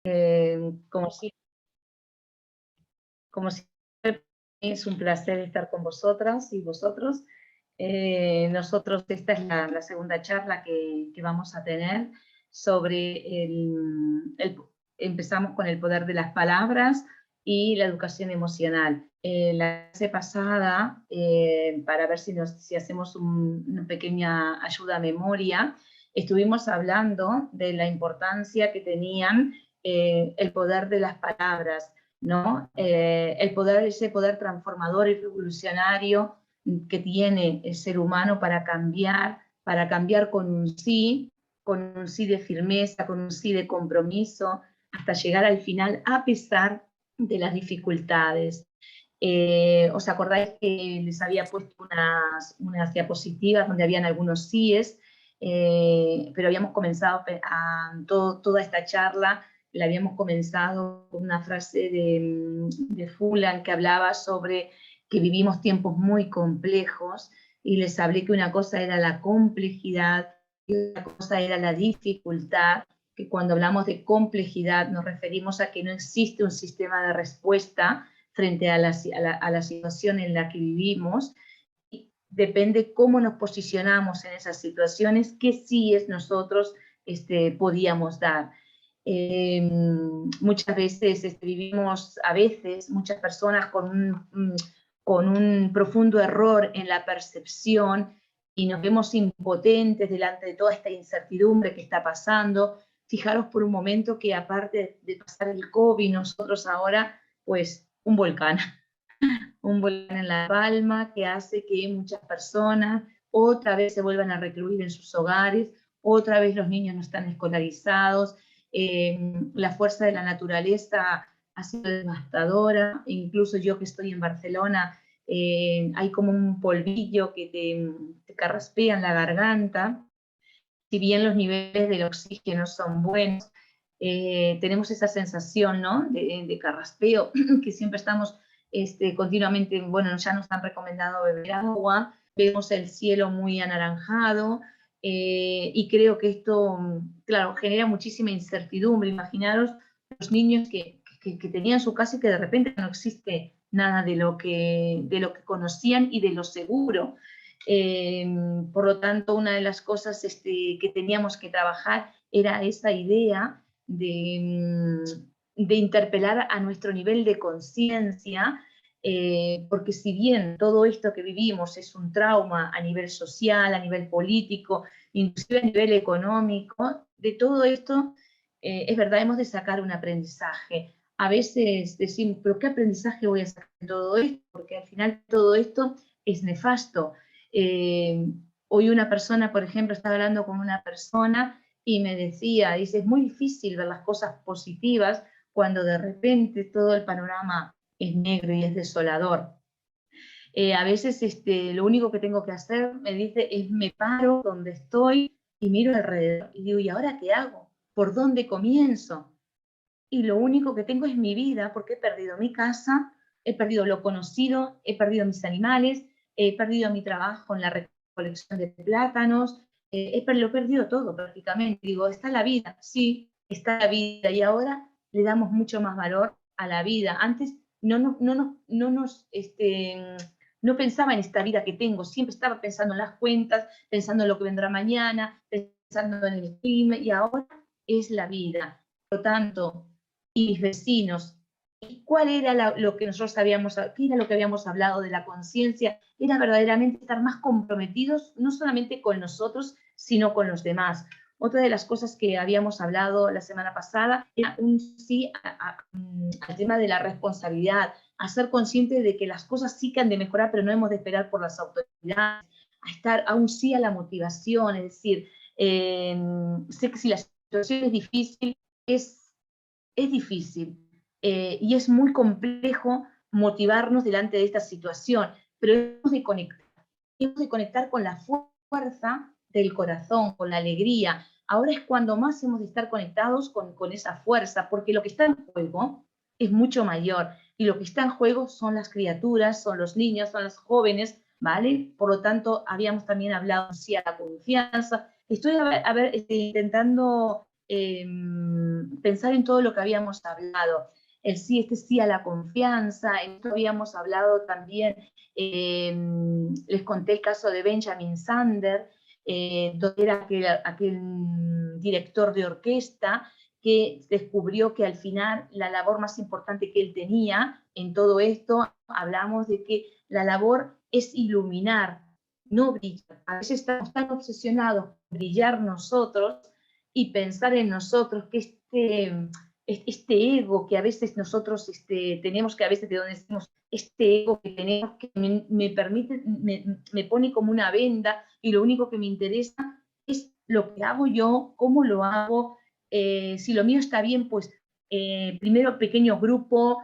Como si, como siempre, es un placer estar con vosotras y vosotros. Nosotros, esta es la segunda charla que vamos a tener sobre empezamos con el poder de las palabras y la educación emocional. La clase pasada, para ver si hacemos una pequeña ayuda a memoria, estuvimos hablando de la importancia que tenían el poder de las palabras, ¿no? Ese poder transformador y revolucionario que tiene el ser humano para cambiar con un sí de firmeza, con un sí de compromiso, hasta llegar al final a pesar de las dificultades. ¿Os acordáis que les había puesto unas diapositivas donde habían algunos síes? Pero habíamos comenzado toda esta charla, la habíamos comenzado con una frase de Fulan que hablaba sobre que vivimos tiempos muy complejos, y les hablé que una cosa era la complejidad y otra cosa era la dificultad, que cuando hablamos de complejidad nos referimos a que no existe un sistema de respuesta frente a la situación en la que vivimos. Depende cómo nos posicionamos en esas situaciones, qué sí es nosotros podíamos dar. Muchas veces vivimos, muchas personas con un profundo error en la percepción y nos vemos impotentes delante de toda esta incertidumbre que está pasando. Fijaros por un momento que aparte de pasar el COVID, nosotros ahora, pues, un volcán en La Palma que hace que muchas personas otra vez se vuelvan a recluir en sus hogares, otra vez los niños no están escolarizados, la fuerza de la naturaleza ha sido devastadora, incluso yo que estoy en Barcelona, hay como un polvillo que te carraspea en la garganta. Si bien los niveles del oxígeno son buenos, tenemos esa sensación, ¿no?, de carraspeo, que siempre estamos continuamente, bueno, ya nos han recomendado beber agua, vemos el cielo muy anaranjado, y creo que esto, claro, genera muchísima incertidumbre. Imaginaros los niños que tenían su casa y que de repente no existe nada de lo que conocían y de lo seguro. Por lo tanto, una de las cosas que teníamos que trabajar era esa idea de interpelar a nuestro nivel de conciencia, porque si bien todo esto que vivimos es un trauma a nivel social, a nivel político, inclusive a nivel económico, de todo esto, es verdad, hemos de sacar un aprendizaje. A veces decimos, pero ¿qué aprendizaje voy a sacar de todo esto? Porque al final todo esto es nefasto. Hoy una persona, por ejemplo, estaba hablando con una persona y me decía, dice, es muy difícil ver las cosas positivas cuando de repente todo el panorama es negro y es desolador. A veces lo único que tengo que hacer, me dice, es me paro donde estoy y miro alrededor y digo, ¿y ahora qué hago? ¿Por dónde comienzo? Y lo único que tengo es mi vida, porque he perdido mi casa, he perdido lo conocido, he perdido mis animales, he perdido mi trabajo en la recolección de plátanos, lo he perdido todo prácticamente. Digo, ¿está la vida? Sí, está la vida, y ahora le damos mucho más valor a la vida. Antes no pensaba en esta vida que tengo, siempre estaba pensando en las cuentas, pensando en lo que vendrá mañana, pensando en el clima, y ahora es la vida. Por lo tanto, y mis vecinos, ¿cuál era lo que nosotros qué era lo que habíamos hablado de la conciencia? Era verdaderamente estar más comprometidos, no solamente con nosotros, sino con los demás. Otra de las cosas que habíamos hablado la semana pasada era un sí al tema de la responsabilidad, a ser consciente de que las cosas sí que han de mejorar, pero no hemos de esperar por las autoridades, a un sí a la motivación, es decir, sé que si la situación es difícil, es difícil, y es muy complejo motivarnos delante de esta situación, pero hemos de conectar con la fuerza del corazón, con la alegría. Ahora es cuando más hemos de estar conectados con esa fuerza, porque lo que está en juego es mucho mayor, y lo que está en juego son las criaturas, son los niños, son los jóvenes, ¿vale? Por lo tanto, habíamos también hablado sí a la confianza. Estoy intentando pensar en todo lo que habíamos hablado. El sí, este sí a la confianza, esto habíamos hablado también, les conté el caso de Benjamin Sander, donde era aquel director de orquesta que descubrió que al final la labor más importante que él tenía en todo esto, hablamos de que la labor es iluminar, no brillar. A veces estamos tan obsesionados con brillar nosotros y pensar en nosotros que este ego que a veces nosotros tenemos, que a veces de donde decimos, este ego que tenemos que me permite, me pone como una venda y lo único que me interesa es lo que hago yo, cómo lo hago, si lo mío está bien, pues primero pequeño grupo,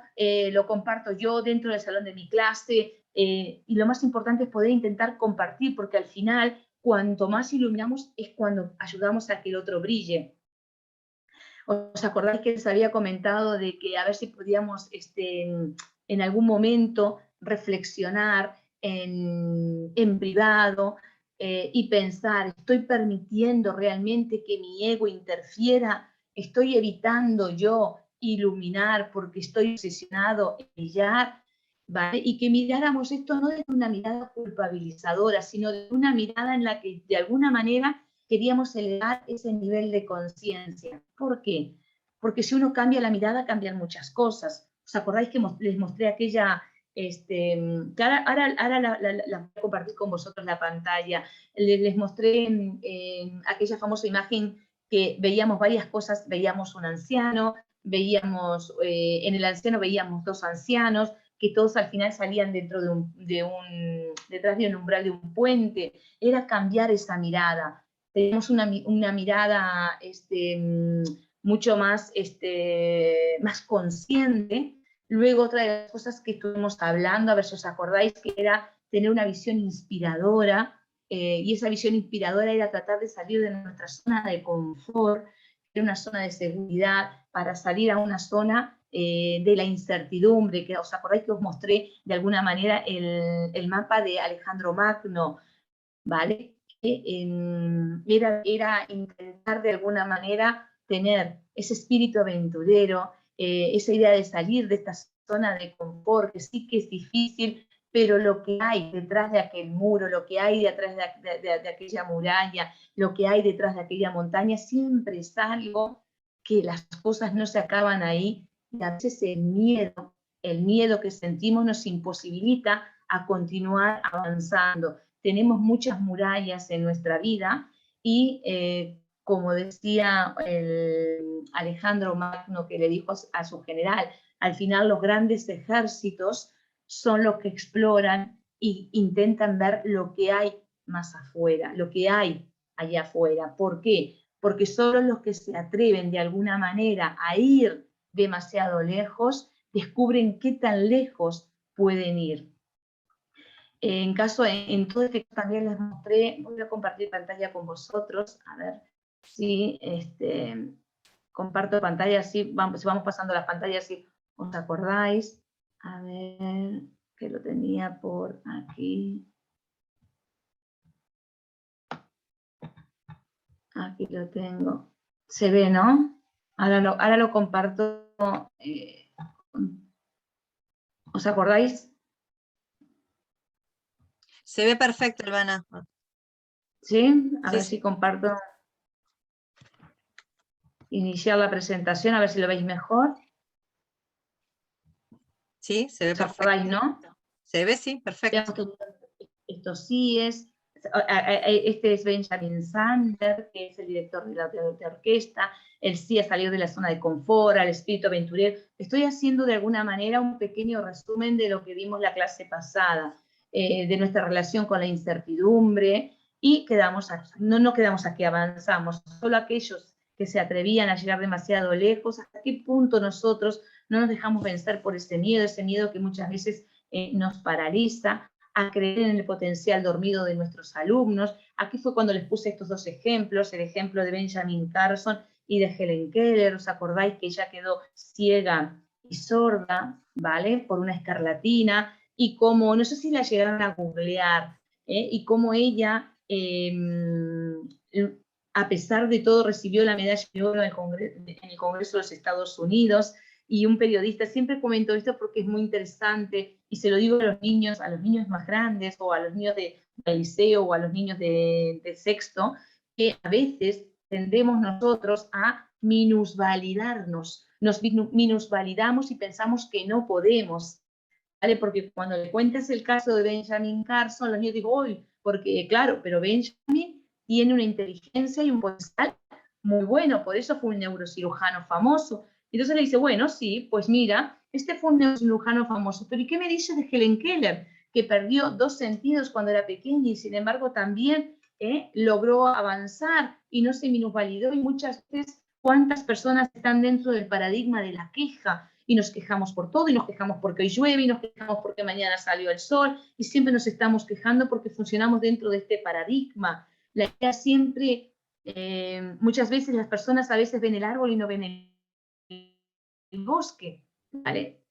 lo comparto yo dentro del salón de mi clase, y lo más importante es poder intentar compartir, porque al final, cuanto más iluminamos, es cuando ayudamos a que el otro brille. ¿Os acordáis que les había comentado de que a ver si podíamos en algún momento reflexionar en privado y pensar, ¿estoy permitiendo realmente que mi ego interfiera? ¿Estoy evitando yo iluminar porque estoy obsesionado en brillar? ¿Vale? Y que miráramos esto no desde una mirada culpabilizadora, sino de una mirada en la que de alguna manera queríamos elevar ese nivel de conciencia. ¿Por qué? Porque si uno cambia la mirada, cambian muchas cosas. ¿Os acordáis que les mostré aquella, que ahora la voy a compartir con vosotros la pantalla? Les mostré aquella famosa imagen que veíamos varias cosas, veíamos un anciano, veíamos, en el anciano veíamos dos ancianos, que todos al final salían detrás de un umbral de un puente. Era cambiar esa mirada. Tenemos una mirada mucho más, más consciente. Luego otra de las cosas que estuvimos hablando, a ver si os acordáis, que era tener una visión inspiradora, y esa visión inspiradora era tratar de salir de nuestra zona de confort, de una zona de seguridad, para salir a una zona de la incertidumbre, que os acordáis que os mostré de alguna manera el mapa de Alejandro Magno, ¿vale? Era intentar de alguna manera tener ese espíritu aventurero, esa idea de salir de esta zona de confort, que sí que es difícil, pero lo que hay detrás de aquel muro, lo que hay detrás de aquella muralla, lo que hay detrás de aquella montaña, siempre es algo que las cosas no se acaban ahí, y a veces el miedo que sentimos nos imposibilita a continuar avanzando. Tenemos muchas murallas en nuestra vida y como decía Alejandro Magno, que le dijo a su general, al final los grandes ejércitos son los que exploran e intentan ver lo que hay más afuera, lo que hay allá afuera. ¿Por qué? Porque solo los que se atreven de alguna manera a ir demasiado lejos descubren qué tan lejos pueden ir. En todo este también les mostré, voy a compartir pantalla con vosotros, a ver si comparto pantalla, si vamos pasando las pantallas, si os acordáis. A ver, que lo tenía por aquí. Aquí lo tengo. Se ve, ¿no? Ahora lo comparto. ¿Os acordáis? Se ve perfecto, Albana. ¿Sí? A ver Sí. si comparto. Iniciar la presentación, a ver si lo veis mejor. Sí, se ve ¿Os perfecto. acordáis, no? Se ve, sí, perfecto. Esto sí es. Este es Benjamin Sander, que es el director de la orquesta. Él sí ha salido de la zona de confort, al espíritu aventurero. Estoy haciendo de alguna manera un pequeño resumen de lo que vimos la clase pasada, de nuestra relación con la incertidumbre, y no quedamos aquí, avanzamos. Solo aquellos que se atrevían a llegar demasiado lejos, hasta qué punto nosotros no nos dejamos vencer por ese miedo que muchas veces nos paraliza, a creer en el potencial dormido de nuestros alumnos. Aquí fue cuando les puse estos dos ejemplos, el ejemplo de Benjamin Carson y de Helen Keller. ¿Os acordáis que ella quedó ciega y sorda, ¿vale? Por una escarlatina, y cómo, no sé si la llegaron a googlear, y cómo ella a pesar de todo recibió la medalla de oro en el Congreso de los Estados Unidos, y un periodista, siempre comento esto porque es muy interesante, y se lo digo a los niños más grandes, o a los niños del liceo, o a los niños de sexto, que a veces tendemos nosotros a minusvalidarnos, nos minusvalidamos y pensamos que no podemos, ¿vale? Porque cuando le cuentas el caso de Benjamin Carson, los niños digo, uy, porque claro, pero Benjamin tiene una inteligencia y un potencial muy bueno, por eso fue un neurocirujano famoso. Entonces le dice, bueno, sí, pues mira, este fue un neurocirujano famoso, pero ¿y qué me dices de Helen Keller? Que perdió 2 sentidos cuando era pequeña y sin embargo también logró avanzar y no se minusvalidó, y muchas veces cuántas personas están dentro del paradigma de la queja, y nos quejamos por todo, y nos quejamos porque hoy llueve, y nos quejamos porque mañana salió el sol, y siempre nos estamos quejando porque funcionamos dentro de este paradigma. La idea siempre, muchas veces las personas a veces ven el árbol y no ven el bosque, ¿vale?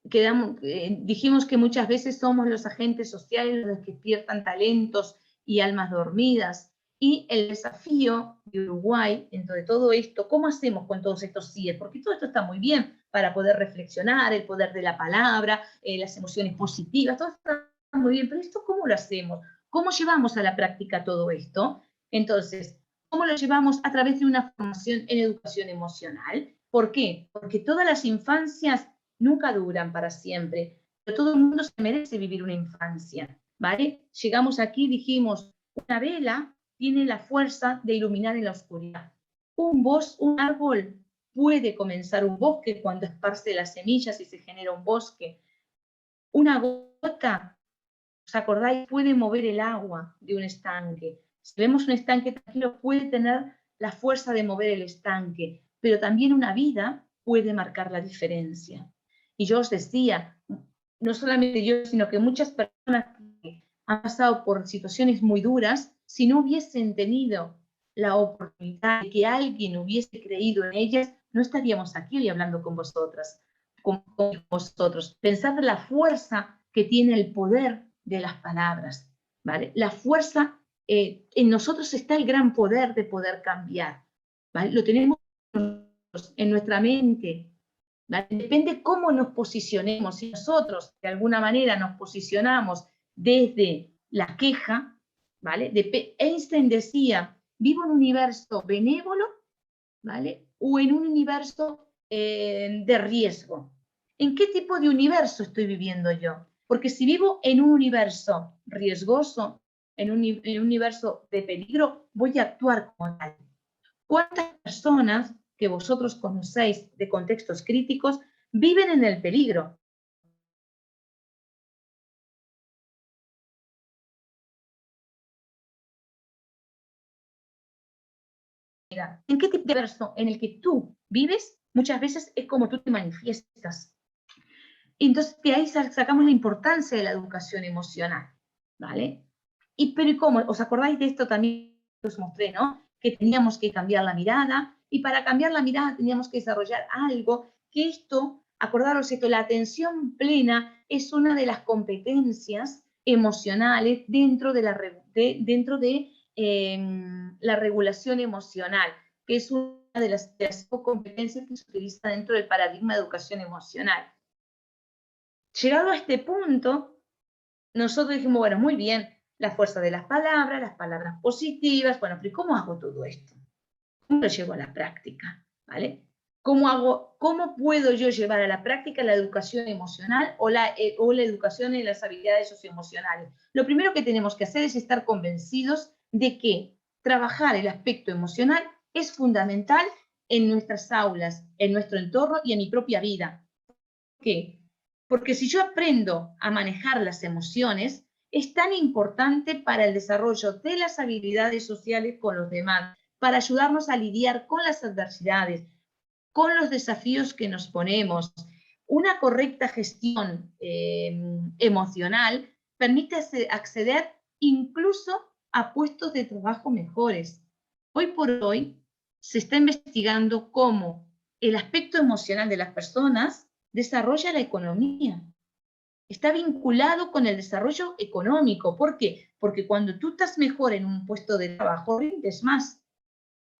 Dijimos que muchas veces somos los agentes sociales los que despiertan talentos y almas dormidas. Y el desafío de Uruguay, dentro de todo esto, ¿cómo hacemos con todos estos CIEs? Porque todo esto está muy bien para poder reflexionar, el poder de la palabra, las emociones positivas, todo está muy bien, pero esto ¿cómo lo hacemos? ¿Cómo llevamos a la práctica todo esto? Entonces, ¿cómo lo llevamos? A través de una formación en educación emocional. ¿Por qué? Porque todas las infancias nunca duran para siempre, pero todo el mundo se merece vivir una infancia, ¿vale? Llegamos aquí, dijimos, una vela tiene la fuerza de iluminar en la oscuridad. Un árbol puede comenzar un bosque cuando esparce las semillas y se genera un bosque. Una gota, ¿os acordáis? Puede mover el agua de un estanque. Si vemos un estanque tranquilo, puede tener la fuerza de mover el estanque, pero también una vida puede marcar la diferencia. Y yo os decía, no solamente yo, sino que muchas personas que han pasado por situaciones muy duras, si no hubiesen tenido la oportunidad de que alguien hubiese creído en ellas, no estaríamos aquí hoy hablando con vosotras, con vosotros. Pensad en la fuerza que tiene el poder de las palabras, ¿vale? La fuerza, en nosotros está el gran poder de poder cambiar, ¿vale? Lo tenemos en nuestra mente, ¿vale? Depende cómo nos posicionemos. Si nosotros de alguna manera nos posicionamos desde la queja, ¿vale? Einstein decía, vivo en un universo benévolo, ¿vale? O en un universo de riesgo. ¿En qué tipo de universo estoy viviendo yo? Porque si vivo en un universo riesgoso, en un universo de peligro, voy a actuar como tal. ¿Cuántas personas que vosotros conocéis de contextos críticos viven en el peligro? ¿En qué tipo de universo en el que tú vives? Muchas veces es como tú te manifiestas. Y entonces de ahí sacamos la importancia de la educación emocional, ¿vale? Pero ¿y cómo? ¿Os acordáis de esto también que os mostré, no? Que teníamos que cambiar la mirada, y para cambiar la mirada teníamos que desarrollar algo, que esto, acordaros esto, la atención plena es una de las competencias emocionales dentro de la regulación emocional, que es una de las competencias que se utiliza dentro del paradigma de educación emocional. Llegado a este punto, nosotros dijimos, bueno, muy bien, la fuerza de las palabras positivas, bueno, pero ¿cómo hago todo esto? ¿Cómo lo llevo a la práctica? ¿Vale? ¿Cómo puedo yo llevar a la práctica la educación emocional o la educación en las habilidades socioemocionales? Lo primero que tenemos que hacer es estar convencidos de que trabajar el aspecto emocional es fundamental en nuestras aulas, en nuestro entorno y en mi propia vida. ¿Por qué? Porque si yo aprendo a manejar las emociones, es tan importante para el desarrollo de las habilidades sociales con los demás, para ayudarnos a lidiar con las adversidades, con los desafíos que nos ponemos. Una correcta gestión emocional permite acceder incluso a puestos de trabajo mejores. Hoy por hoy se está investigando cómo el aspecto emocional de las personas desarrolla la economía. Está vinculado con el desarrollo económico. ¿Por qué? Porque cuando tú estás mejor en un puesto de trabajo, rindes más.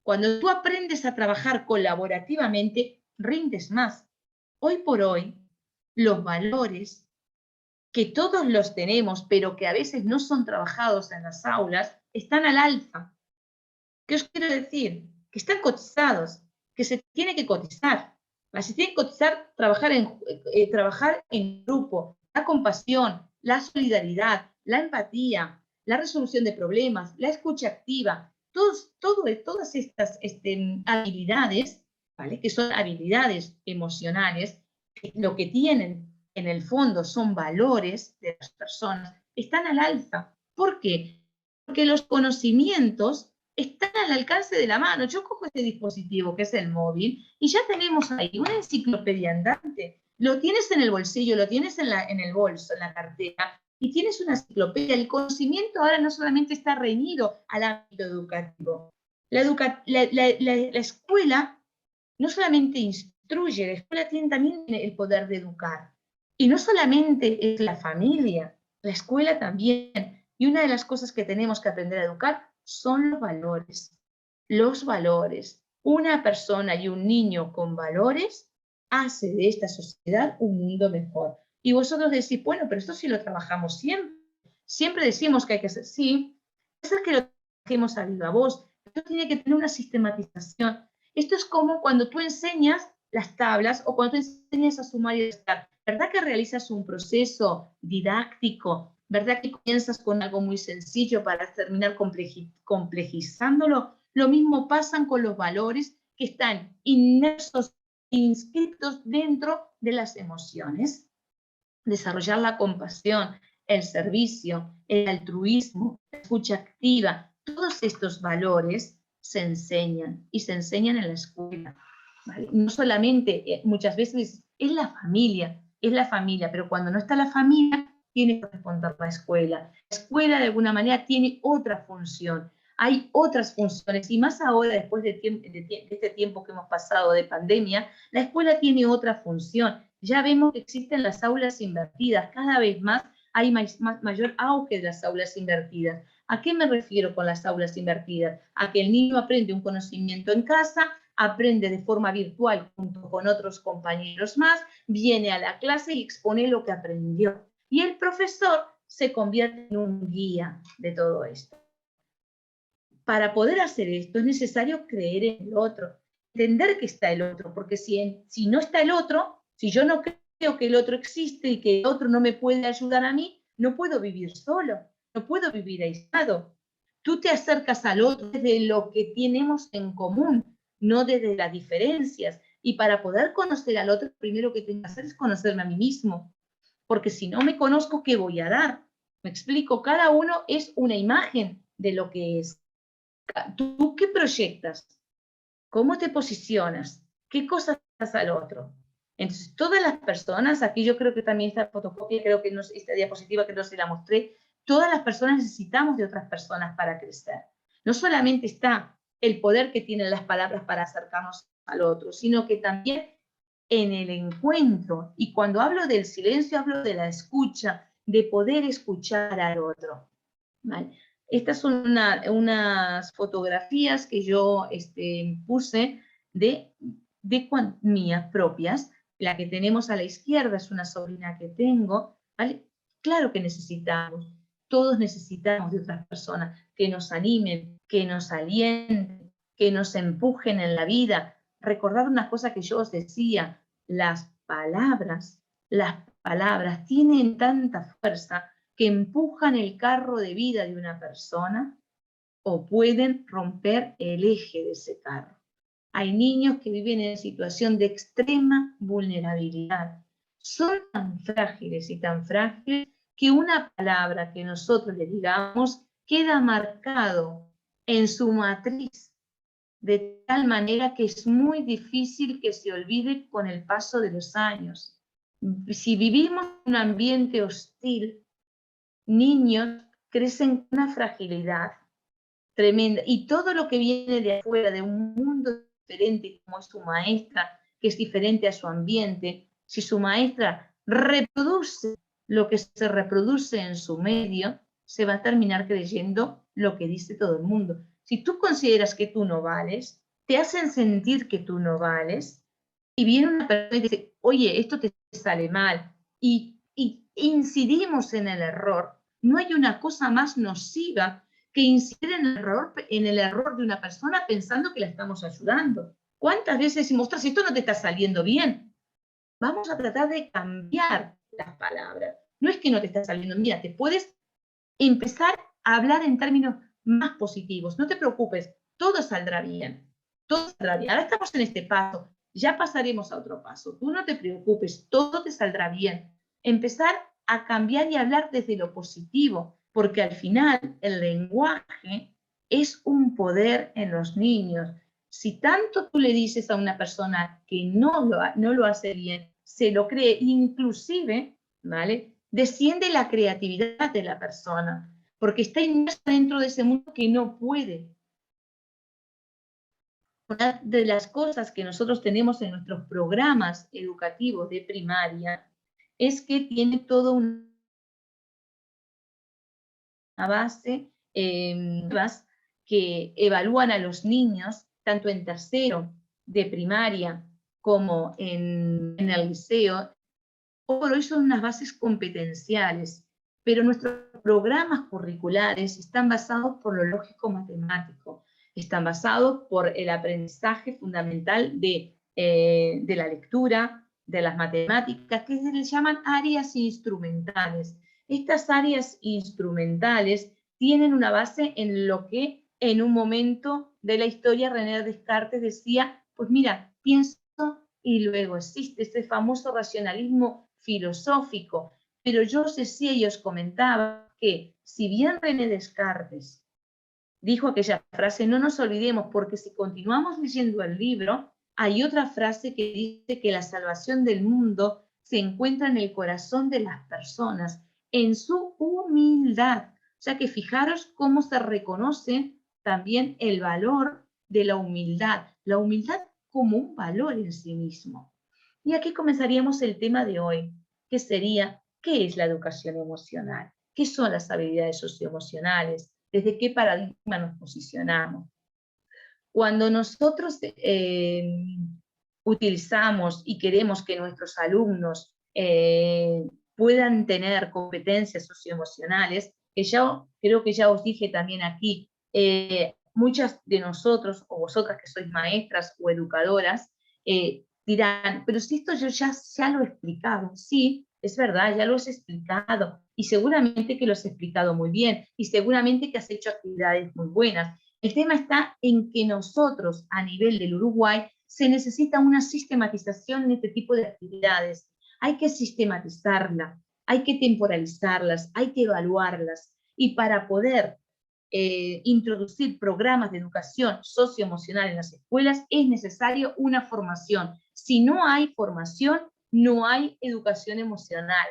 Cuando tú aprendes a trabajar colaborativamente, rindes más. Hoy por hoy, los valores que todos los tenemos, pero que a veces no son trabajados en las aulas, están al alza. ¿Qué os quiero decir? Que están cotizados, que se tiene que cotizar. Se tiene que cotizar, trabajar en grupo, la compasión, la solidaridad, la empatía, la resolución de problemas, la escucha activa, todas estas habilidades, ¿vale? Que son habilidades emocionales, lo que tienen en el fondo son valores de las personas, están al alza. ¿Por qué? Porque los conocimientos están al alcance de la mano. Yo cojo este dispositivo que es el móvil y ya tenemos ahí una enciclopedia andante. Lo tienes en el bolsillo, lo tienes en el bolso, en la cartera, y tienes una enciclopedia. El conocimiento ahora no solamente está reñido al ámbito educativo. La escuela no solamente instruye, la escuela tiene también el poder de educar. Y no solamente es la familia, la escuela también. Y una de las cosas que tenemos que aprender a educar son los valores. Los valores. Una persona y un niño con valores hace de esta sociedad un mundo mejor. Y vosotros decís, bueno, pero esto sí lo trabajamos siempre. Siempre decimos que hay que hacer, sí. Eso es que lo trabajemos a viva voz. Esto tiene que tener una sistematización. Esto es como cuando tú enseñas las tablas o cuando tú enseñas a sumar y restar. ¿Verdad que realizas un proceso didáctico? ¿Verdad que comienzas con algo muy sencillo para terminar complejizándolo? Lo mismo pasa con los valores que están inmersos, inscritos dentro de las emociones. Desarrollar la compasión, el servicio, el altruismo, la escucha activa, todos estos valores se enseñan y se enseñan en la escuela. ¿Vale? No solamente, muchas veces es la familia, pero cuando no está la familia, tiene que responder la escuela. La escuela de alguna manera tiene otra función. Hay otras funciones, y más ahora, después de este tiempo que hemos pasado de pandemia, la escuela tiene otra función. Ya vemos que existen las aulas invertidas, cada vez más hay mayor auge de las aulas invertidas. ¿A qué me refiero con las aulas invertidas? A que el niño aprende un conocimiento en casa, aprende de forma virtual junto con otros compañeros más, viene a la clase y expone lo que aprendió. Y el profesor se convierte en un guía de todo esto. Para poder hacer esto es necesario creer en el otro, entender que está el otro, porque si no está el otro, si yo no creo que el otro existe y que el otro no me puede ayudar a mí, no puedo vivir solo, no puedo vivir aislado. Tú te acercas al otro desde lo que tenemos en común, no desde las diferencias. Y para poder conocer al otro, lo primero que tengo que hacer es conocerme a mí mismo. Porque si no me conozco, ¿qué voy a dar? Me explico, cada uno es una imagen de lo que es. ¿Tú qué proyectas? ¿Cómo te posicionas? ¿Qué cosas das al otro? Entonces, todas las personas, aquí yo creo que también esta fotocopia, creo que no, esta diapositiva que no se la mostré, todas las personas necesitamos de otras personas para crecer. No solamente está el poder que tienen las palabras para acercarnos al otro, sino que también en el encuentro, y cuando hablo del silencio, hablo de la escucha, de poder escuchar al otro. ¿Vale? Estas son unas fotografías que yo puse de mías propias. La que tenemos a la izquierda es una sobrina que tengo. ¿Vale? Claro que necesitamos, todos necesitamos de otras personas que nos animen, que nos alienten, que nos empujen en la vida. Recordar una cosa que yo os decía, las palabras tienen tanta fuerza que empujan el carro de vida de una persona o pueden romper el eje de ese carro. Hay niños que viven en situación de extrema vulnerabilidad. Son tan frágiles y tan frágiles que una palabra que nosotros les digamos queda marcado en su matriz de tal manera que es muy difícil que se olvide con el paso de los años. Si vivimos en un ambiente hostil, niños crecen con una fragilidad tremenda y todo lo que viene de afuera, de un mundo diferente como es su maestra, que es diferente a su ambiente, si su maestra reproduce lo que se reproduce en su medio, se va a terminar creyendo lo que dice todo el mundo. Si tú consideras que tú no vales, te hacen sentir que tú no vales, y viene una persona y dice, oye, esto te sale mal, y incidimos en el error, no hay una cosa más nociva que incidir en el error de una persona pensando que la estamos ayudando. ¿Cuántas veces decimos, ostras, esto no te está saliendo bien? Vamos a tratar de cambiar las palabras. No es que no te está saliendo, mira, te puedes empezar a hablar en términos más positivos. No te preocupes, todo saldrá bien. Todo saldrá bien. Ahora estamos en este paso, ya pasaremos a otro paso. Tú no te preocupes, todo te saldrá bien. Empezar a cambiar y hablar desde lo positivo, porque al final el lenguaje es un poder en los niños. Si tanto tú le dices a una persona que no lo hace bien, se lo cree, inclusive, ¿vale? Desciende la creatividad de la persona, porque está inmersa dentro de ese mundo que no puede. Una de las cosas que nosotros tenemos en nuestros programas educativos de primaria es que tiene toda una base que evalúan a los niños, tanto en tercero de primaria como en el liceo. Por hoy son unas bases competenciales, pero nuestros programas curriculares están basados por lo lógico-matemático, están basados por el aprendizaje fundamental de la lectura, de las matemáticas, que se les llaman áreas instrumentales. Estas áreas instrumentales tienen una base en lo que en un momento de la historia René Descartes decía, pues mira, pienso y luego existe este famoso racionalismo filosófico. Pero yo decía y os comentaba que si bien René Descartes dijo aquella frase, no nos olvidemos, porque si continuamos leyendo el libro, hay otra frase que dice que la salvación del mundo se encuentra en el corazón de las personas, en su humildad. O sea que fijaros cómo se reconoce también el valor de la humildad como un valor en sí mismo. Y aquí comenzaríamos el tema de hoy, que sería, ¿qué es la educación emocional? ¿Qué son las habilidades socioemocionales? ¿Desde qué paradigma nos posicionamos? Cuando nosotros utilizamos y queremos que nuestros alumnos puedan tener competencias socioemocionales, que ya creo que ya os dije también aquí, muchas de nosotros, o vosotras que sois maestras o educadoras, dirán, pero si esto yo ya lo he explicado. Sí, es verdad, ya lo has explicado, y seguramente que lo has explicado muy bien, y seguramente que has hecho actividades muy buenas. El tema está en que nosotros, a nivel del Uruguay, se necesita una sistematización en este tipo de actividades. Hay que sistematizarla, hay que temporalizarlas, hay que evaluarlas, y para poder introducir programas de educación socioemocional en las escuelas es necesario una formación. Si no hay formación, no hay educación emocional.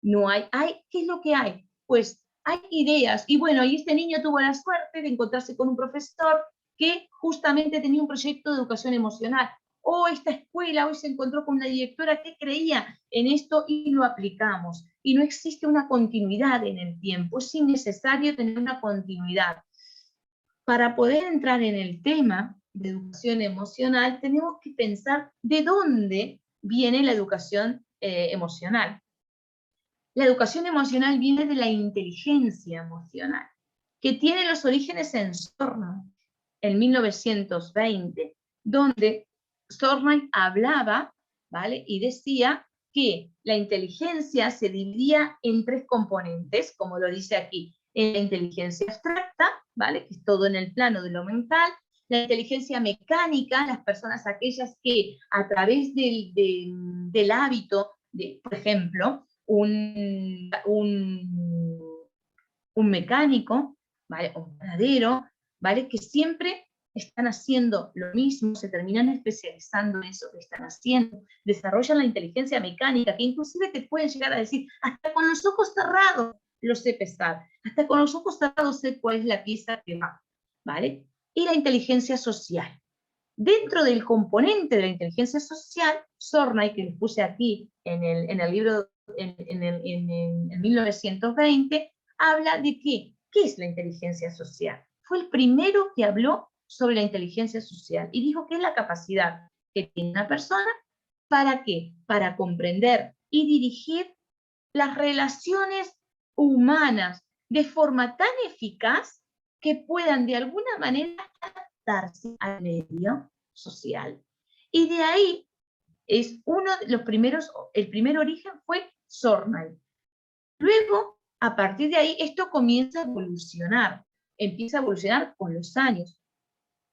No hay, ¿qué es lo que hay? Pues hay ideas, y bueno, y este niño tuvo la suerte de encontrarse con un profesor que justamente tenía un proyecto de educación emocional, o esta escuela hoy se encontró con una directora que creía en esto y lo aplicamos, y no existe una continuidad en el tiempo, es innecesario tener una continuidad. Para poder entrar en el tema de educación emocional, tenemos que pensar de dónde viene la educación emocional. La educación emocional viene de la inteligencia emocional, que tiene los orígenes en Sorno, en 1920, donde Sorno hablaba, ¿vale? Y decía que la inteligencia se dividía en tres componentes, como lo dice aquí, en la inteligencia abstracta, ¿vale? Que es todo en el plano de lo mental, la inteligencia mecánica, las personas aquellas que a través del hábito, por ejemplo, un mecánico, ¿vale? O un panadero, ¿vale? Que siempre están haciendo lo mismo, se terminan especializando en eso que están haciendo, desarrollan la inteligencia mecánica, que inclusive te pueden llegar a decir, hasta con los ojos cerrados lo sé pesar, hasta con los ojos cerrados sé cuál es la pieza que va, ¿vale? Y la inteligencia social. Dentro del componente de la inteligencia social, Sornay, que les puse aquí en el libro en 1920, habla de qué es la inteligencia social. Fue el primero que habló sobre la inteligencia social y dijo que es la capacidad que tiene una persona. ¿Para qué? Para comprender y dirigir las relaciones humanas de forma tan eficaz que puedan de alguna manera adaptarse al medio social. Y de ahí es uno de los primeros, el primer origen fue Sornay. Luego, a partir de ahí, esto comienza a evolucionar, empieza a evolucionar con los años.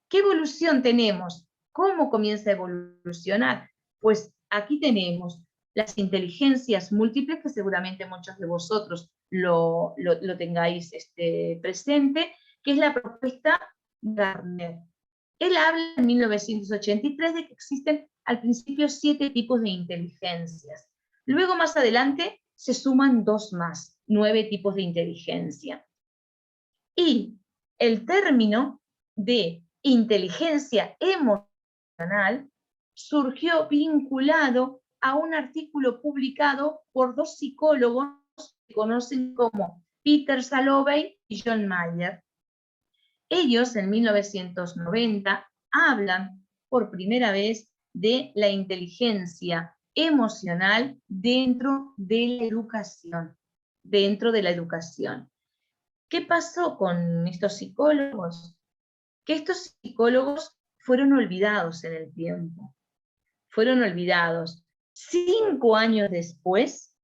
¿Qué evolución tenemos? ¿Cómo comienza a evolucionar? Pues aquí tenemos las inteligencias múltiples, que seguramente muchos de vosotros lo tengáis presente, que es la propuesta Gardner. Él habla en 1983 de que existen al principio 7 tipos de inteligencias. Luego, más adelante, se suman 2 más, 9 tipos de inteligencia. Y el término de inteligencia emocional surgió vinculado a un artículo publicado por 2 psicólogos que conocen como Peter Salovey y John Mayer. Ellos en 1990 hablan por primera vez de la inteligencia emocional dentro de la educación. ¿Qué pasó con estos psicólogos? Que estos psicólogos fueron olvidados en el tiempo. Fueron olvidados. 5 años después,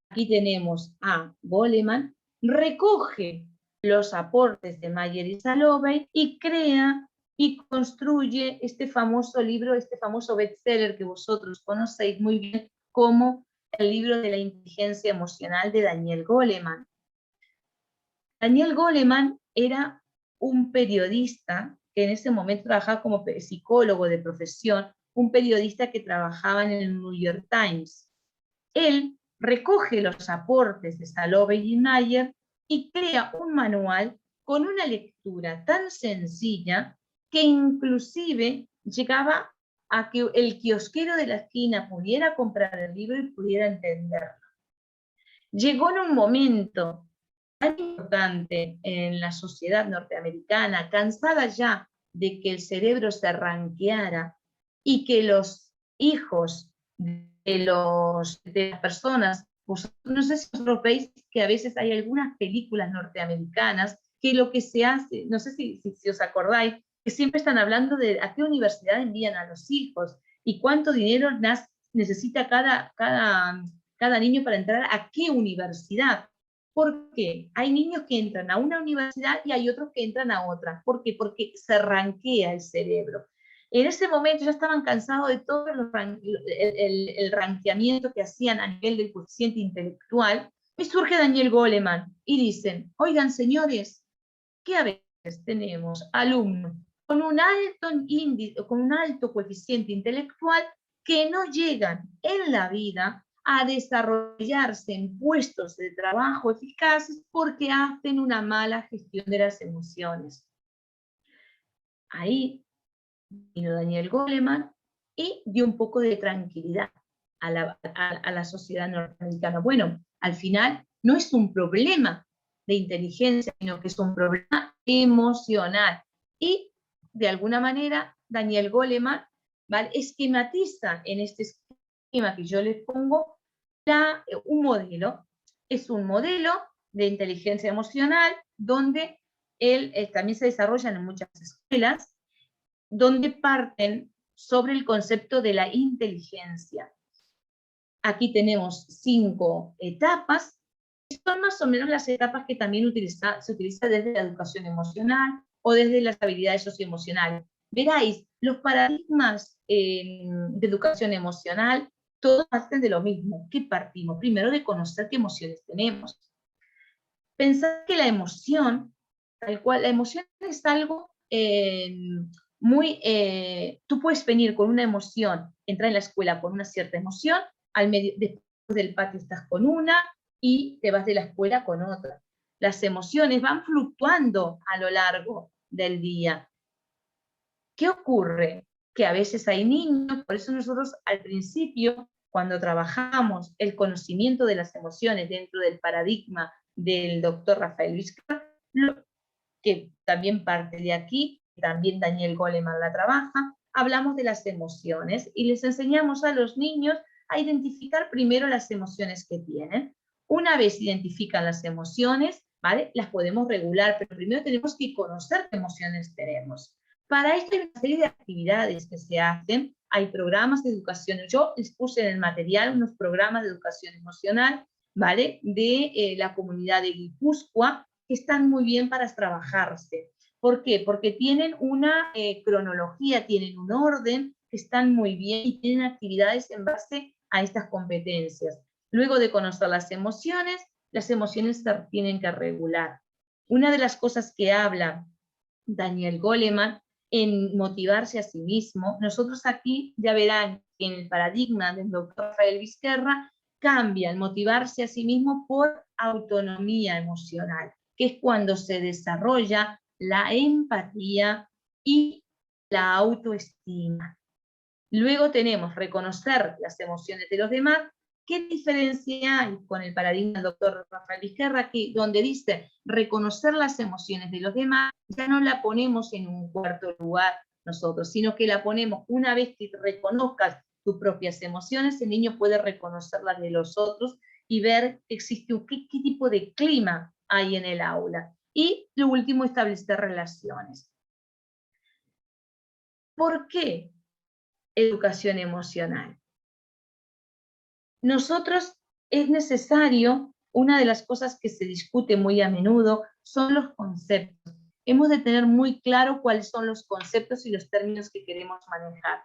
aquí tenemos a Goleman, recoge los aportes de Mayer y Salovey y crea y construye este famoso libro, este famoso bestseller que vosotros conocéis muy bien como el libro de la inteligencia emocional de Daniel Goleman. Daniel Goleman era un periodista que en ese momento trabajaba como psicólogo de profesión, un periodista que trabajaba en el New York Times. Él recoge los aportes de Salovey y Mayer y crea un manual con una lectura tan sencilla que inclusive llegaba a que el kiosquero de la esquina pudiera comprar el libro y pudiera entenderlo. Llegó en un momento tan importante en la sociedad norteamericana, cansada ya de que el cerebro se arranqueara y que los hijos de las personas, pues, no sé si os veis que a veces hay algunas películas norteamericanas que lo que se hace, no sé si os acordáis, que siempre están hablando de a qué universidad envían a los hijos y cuánto dinero necesita cada niño para entrar a qué universidad. ¿Por qué? Hay niños que entran a una universidad y hay otros que entran a otra. ¿Por qué? Porque se ranquea el cerebro. En ese momento ya estaban cansados de todo el ranqueamiento que hacían a nivel del coeficiente intelectual, y surge Daniel Goleman y dicen, oigan señores, que a veces tenemos alumnos con un alto coeficiente intelectual que no llegan en la vida a desarrollarse en puestos de trabajo eficaces porque hacen una mala gestión de las emociones. Ahí vino Daniel Goleman y dio un poco de tranquilidad a la sociedad norteamericana. Bueno, al final no es un problema de inteligencia, sino que es un problema emocional. Y de alguna manera Daniel Goleman, ¿vale?, esquematiza en este esquema que yo les pongo un modelo. Es un modelo de inteligencia emocional donde también se desarrollan en muchas escuelas, donde parten sobre el concepto de la inteligencia. Aquí tenemos 5 etapas, y son más o menos las etapas que también se utiliza desde la educación emocional o desde las habilidades socioemocionales. Veráis, los paradigmas de educación emocional, todos parten de lo mismo. ¿Qué partimos? Primero de conocer qué emociones tenemos. Pensar que la emoción, tal cual, la emoción es algo tú puedes venir con una emoción, entrar en la escuela con una cierta emoción, después del patio estás con una y te vas de la escuela con otra. Las emociones van fluctuando a lo largo del día. ¿Qué ocurre? Que a veces hay niños, por eso nosotros al principio, cuando trabajamos el conocimiento de las emociones dentro del paradigma del doctor Rafael Vizcarra, que también parte de aquí, también Daniel Goleman la trabaja, hablamos de las emociones y les enseñamos a los niños a identificar primero las emociones que tienen. Una vez identifican las emociones, ¿vale? Las podemos regular, pero primero tenemos que conocer qué emociones tenemos. Para esto hay una serie de actividades que se hacen, hay programas de educación, yo les puse en el material unos programas de educación emocional, ¿vale? De la comunidad de Guipúzcoa, que están muy bien para trabajarse. ¿Por qué? Porque tienen una cronología, tienen un orden, que están muy bien y tienen actividades en base a estas competencias. Luego de conocer las emociones se tienen que regular. Una de las cosas que habla Daniel Goleman en motivarse a sí mismo, nosotros aquí ya verán que en el paradigma del doctor Rafael Vizquerra cambia el motivarse a sí mismo por autonomía emocional, que es cuando se desarrolla la empatía y la autoestima. Luego tenemos reconocer las emociones de los demás. ¿Qué diferencia hay con el paradigma del doctor Rafael Vizquerra aquí, donde dice reconocer las emociones de los demás, ya no la ponemos en un cuarto lugar nosotros, sino que la ponemos una vez que reconozcas tus propias emociones, el niño puede reconocer las de los otros y ver existe qué tipo de clima hay en el aula. Y lo último, establecer relaciones. ¿Por qué educación emocional? Nosotros es necesario, una de las cosas que se discute muy a menudo son los conceptos. Hemos de tener muy claro cuáles son los conceptos y los términos que queremos manejar.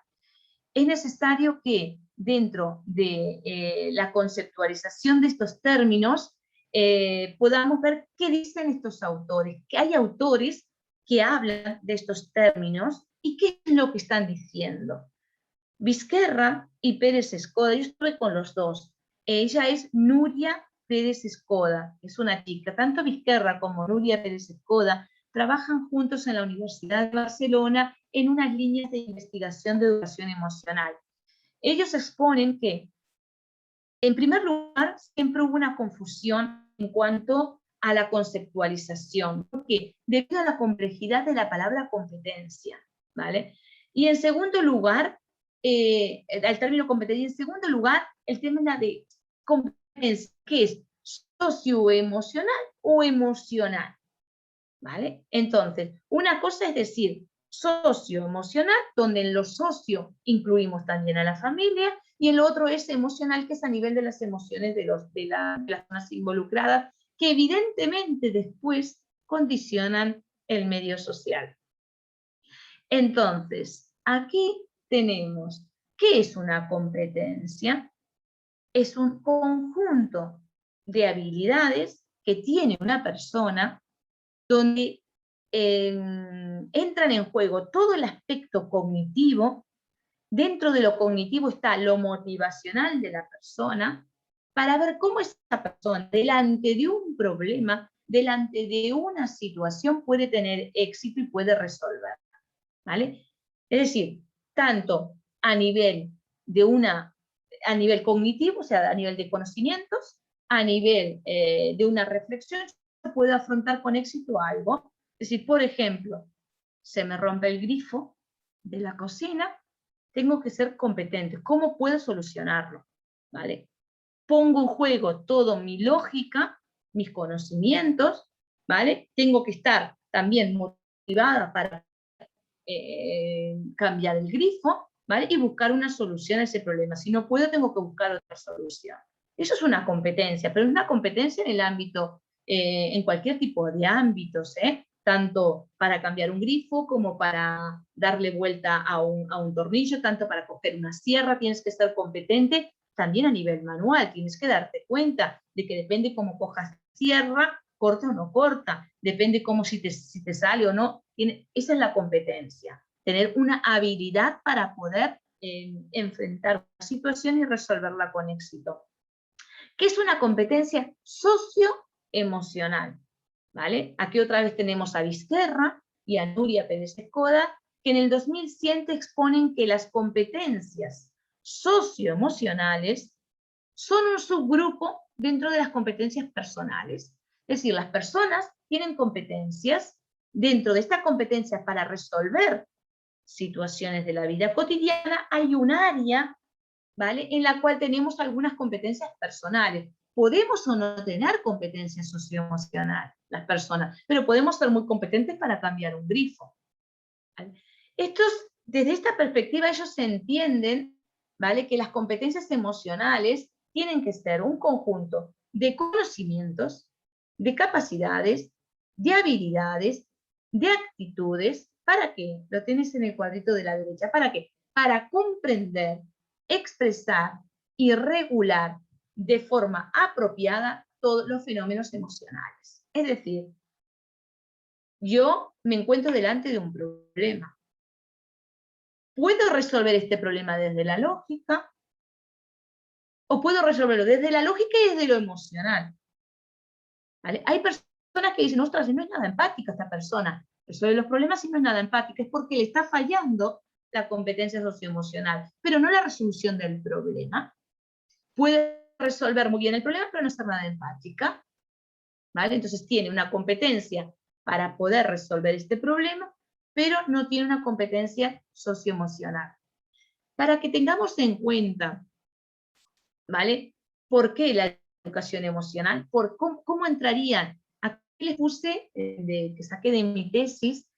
Es necesario que dentro de la conceptualización de estos términos podamos ver qué dicen estos autores, que hay autores que hablan de estos términos y qué es lo que están diciendo. Vizquerra y Pérez Escoda, yo estuve con los dos. Ella es Nuria Pérez Escoda, es una chica. Tanto Vizquerra como Nuria Pérez Escoda trabajan juntos en la Universidad de Barcelona en unas líneas de investigación de educación emocional. Ellos exponen que, en primer lugar, siempre hubo una confusión en cuanto a la conceptualización, porque debido a la complejidad de la palabra competencia, ¿vale? Y en segundo lugar, el término competencia, y en segundo lugar, el término de competencia, que es socioemocional o emocional, ¿vale? Entonces, una cosa es decir, socioemocional, donde en lo socio incluimos también a la familia, y el otro es emocional, que es a nivel de las emociones de las personas involucradas, que evidentemente después condicionan el medio social. Entonces, aquí tenemos, ¿qué es una competencia? Es un conjunto de habilidades que tiene una persona donde entran en juego todo el aspecto cognitivo. Dentro de lo cognitivo está lo motivacional de la persona, para ver cómo esa persona, delante de un problema, delante de una situación, puede tener éxito y puede resolver, ¿vale? Es decir, tanto a nivel a nivel cognitivo, o sea, a nivel de conocimientos, a nivel de una reflexión, yo puedo afrontar con éxito algo. Es decir, por ejemplo, se me rompe el grifo de la cocina, tengo que ser competente. ¿Cómo puedo solucionarlo? ¿Vale? Pongo en juego toda mi lógica, mis conocimientos, ¿vale? Tengo que estar también motivada para cambiar el grifo, ¿vale? Y buscar una solución a ese problema. Si no puedo, tengo que buscar otra solución. Eso es una competencia, pero es una competencia en el ámbito, en cualquier tipo de ámbitos, tanto para cambiar un grifo como para darle vuelta a un tornillo, tanto para coger una sierra, tienes que ser competente, también a nivel manual, tienes que darte cuenta de que depende cómo cojas sierra, corta o no corta, depende cómo si te sale o no. Esa es la competencia, tener una habilidad para poder enfrentar una situación y resolverla con éxito. ¿Qué es una competencia socioemocional? ¿Vale? Aquí otra vez tenemos a Vizquerra y a Nuria Pérez Escoda, que en el 2100 te exponen que las competencias socioemocionales son un subgrupo dentro de las competencias personales. Es decir, las personas tienen competencias dentro de estas competencias para resolver situaciones de la vida cotidiana, hay un área, ¿vale?, en la cual tenemos algunas competencias personales. Podemos o no tener competencias socioemocionales, las personas, pero podemos ser muy competentes para cambiar un grifo, ¿vale? Desde esta perspectiva, ellos entienden, ¿vale?, que las competencias emocionales tienen que ser un conjunto de conocimientos, de capacidades, de habilidades, de actitudes. ¿Para qué? Lo tenés en el cuadrito de la derecha. ¿Para qué? Para comprender, expresar y regular de forma apropiada todos los fenómenos emocionales. Es decir, yo me encuentro delante de un problema. ¿Puedo resolver este problema desde la lógica? ¿O puedo resolverlo desde la lógica y desde lo emocional? ¿Vale? Hay personas que dicen, ostras, no es nada empática esta persona, resuelve los problemas y no es nada empática, es porque le está fallando la competencia socioemocional, pero no la resolución del problema. Puede resolver muy bien el problema, pero no ser nada empática, ¿vale? Entonces tiene una competencia para poder resolver este problema, pero no tiene una competencia socioemocional. Para que tengamos en cuenta, ¿vale?, ¿por qué la educación emocional? ¿Cómo entrarían? Aquí les puse, que saqué de mi tesis,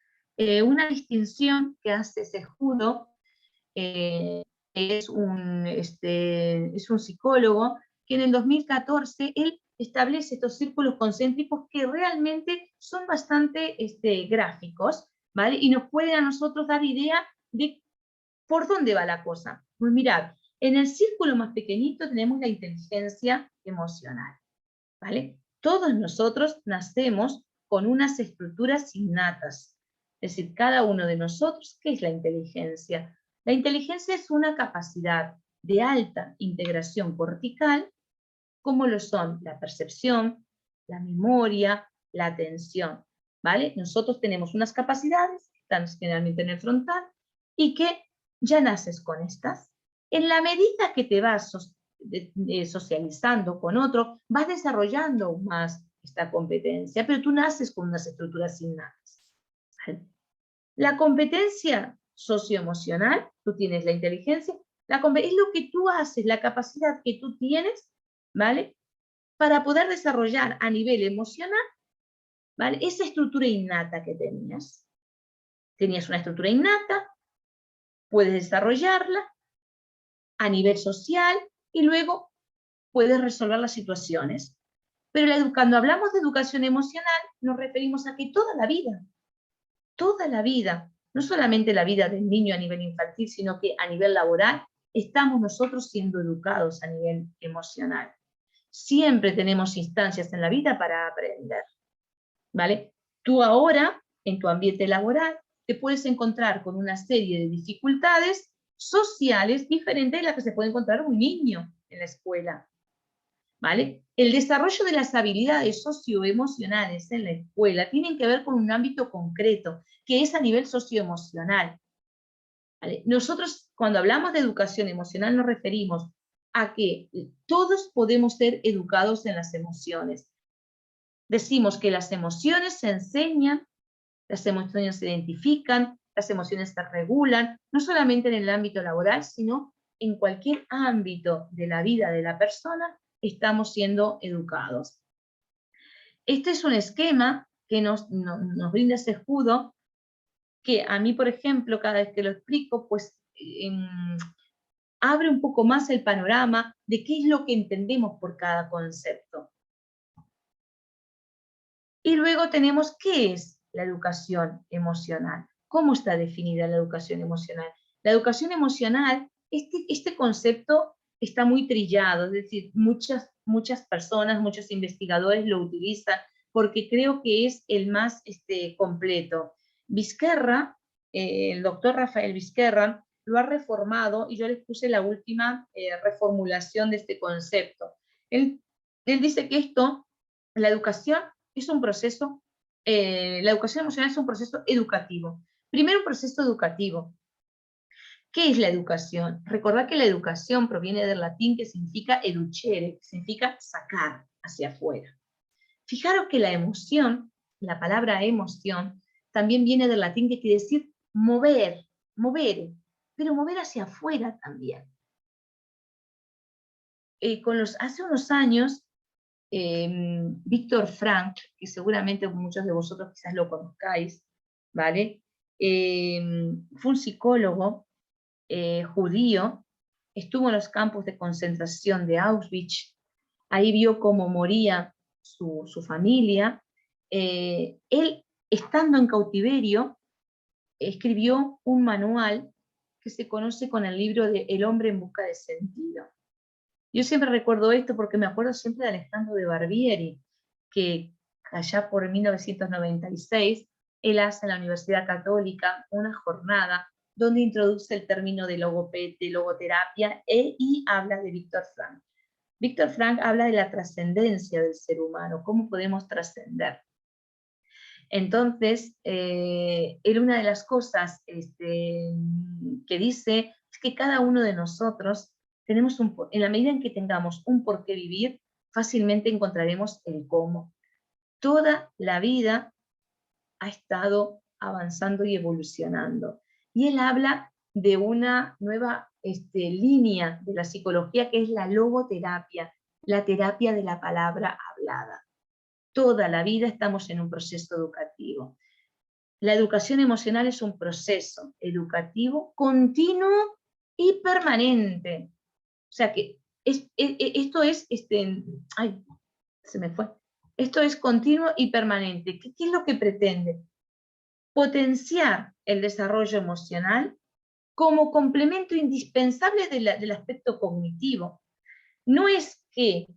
una distinción que hace Sejudo, es un psicólogo, que en el 2014 él establece estos círculos concéntricos que realmente son bastante gráficos, ¿vale? Y nos pueden a nosotros dar idea de por dónde va la cosa. Pues mirad, en el círculo más pequeñito tenemos la inteligencia emocional, ¿vale? Todos nosotros nacemos con unas estructuras innatas. Es decir, cada uno de nosotros, ¿qué es la inteligencia? La inteligencia es una capacidad de alta integración cortical, como lo son la percepción, la memoria, la atención, ¿vale? Nosotros tenemos unas capacidades que están generalmente en el frontal y que ya naces con estas. En la medida que te vas socializando con otro, vas desarrollando aún más esta competencia, pero tú naces con unas estructuras innatas, ¿vale? La competencia socioemocional, tú tienes la inteligencia, es lo que tú haces, la capacidad que tú tienes, ¿vale?, para poder desarrollar a nivel emocional, ¿vale?, esa estructura innata que tenías. Tenías una estructura innata, puedes desarrollarla a nivel social y luego puedes resolver las situaciones. Pero cuando hablamos de educación emocional, nos referimos a que toda la vida, no solamente la vida del niño a nivel infantil, sino que a nivel laboral, estamos nosotros siendo educados a nivel emocional. Siempre tenemos instancias en la vida para aprender, ¿vale? Tú ahora, en tu ambiente laboral, te puedes encontrar con una serie de dificultades sociales diferentes de las que se puede encontrar un niño en la escuela, ¿vale? El desarrollo de las habilidades socioemocionales en la escuela tienen que ver con un ámbito concreto, que es a nivel socioemocional, ¿vale? Nosotros, cuando hablamos de educación emocional, nos referimos a que todos podemos ser educados en las emociones. Decimos que las emociones se enseñan, las emociones se identifican, las emociones se regulan, no solamente en el ámbito laboral, sino en cualquier ámbito de la vida de la persona, estamos siendo educados. Este es un esquema que nos brinda ese escudo, que a mí, por ejemplo, cada vez que lo explico, pues abre un poco más el panorama de qué es lo que entendemos por cada concepto. Y luego tenemos qué es la educación emocional. ¿Cómo está definida la educación emocional? La educación emocional, este concepto está muy trillado, es decir, muchas personas, muchos investigadores lo utilizan porque creo que es el más completo. Vizquerra, el doctor Rafael Vizquerra, lo ha reformado y yo les puse la última reformulación de este concepto. Él dice que la educación es un proceso, la educación emocional es un proceso educativo. Primero, un proceso educativo. ¿Qué es la educación? Recordad que la educación proviene del latín que significa educere, que significa sacar hacia afuera. Fijaros que la emoción, la palabra emoción, también viene del latín que quiere decir mover, mover, pero mover hacia afuera también. Hace unos años, Víctor Frank, que seguramente muchos de vosotros quizás lo conozcáis, ¿vale? Fue un psicólogo judío, estuvo en los campos de concentración de Auschwitz, ahí vio cómo moría su familia. Él, estando en cautiverio, escribió un manual que se conoce con el libro de El hombre en busca de sentido. Yo siempre recuerdo esto porque me acuerdo siempre de Alejandro de Barbieri, que allá por 1996, él hace en la Universidad Católica una jornada donde introduce el término de logoterapia y habla de Víctor Frank. Víctor Frank habla de la trascendencia del ser humano, cómo podemos trascender. Entonces, él una de las cosas que dice es que cada uno de nosotros tenemos en la medida en que tengamos un por qué vivir, fácilmente encontraremos el cómo. Toda la vida ha estado avanzando y evolucionando. Y él habla de una nueva línea de la psicología que es la logoterapia, la terapia de la palabra hablada. Toda la vida estamos en un proceso educativo. La educación emocional es un proceso educativo continuo y permanente. O sea que esto es, ay, se me fue. Esto es continuo y permanente. ¿Qué es lo que pretende? Potenciar el desarrollo emocional como complemento indispensable del aspecto cognitivo. No es que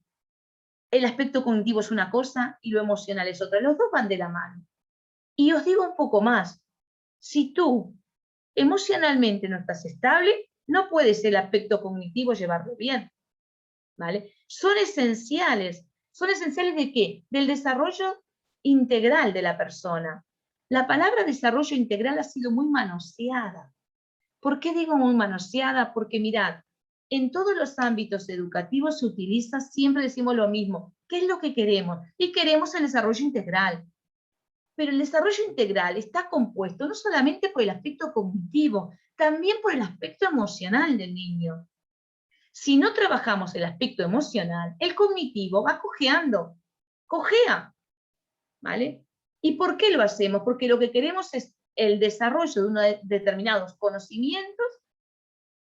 el aspecto cognitivo es una cosa y lo emocional es otra. Los dos van de la mano. Y os digo un poco más. Si tú emocionalmente no estás estable, no puedes el aspecto cognitivo llevarlo bien. ¿Vale? Son esenciales. ¿Son esenciales de qué? Del desarrollo integral de la persona. La palabra desarrollo integral ha sido muy manoseada. ¿Por qué digo muy manoseada? Porque mirad, en todos los ámbitos educativos se utiliza, siempre decimos lo mismo. ¿Qué es lo que queremos? Y queremos el desarrollo integral. Pero el desarrollo integral está compuesto no solamente por el aspecto cognitivo, también por el aspecto emocional del niño. Si no trabajamos el aspecto emocional, el cognitivo va cojeando, cojea, ¿vale? ¿Y por qué lo hacemos? Porque lo que queremos es el desarrollo de unos determinados conocimientos,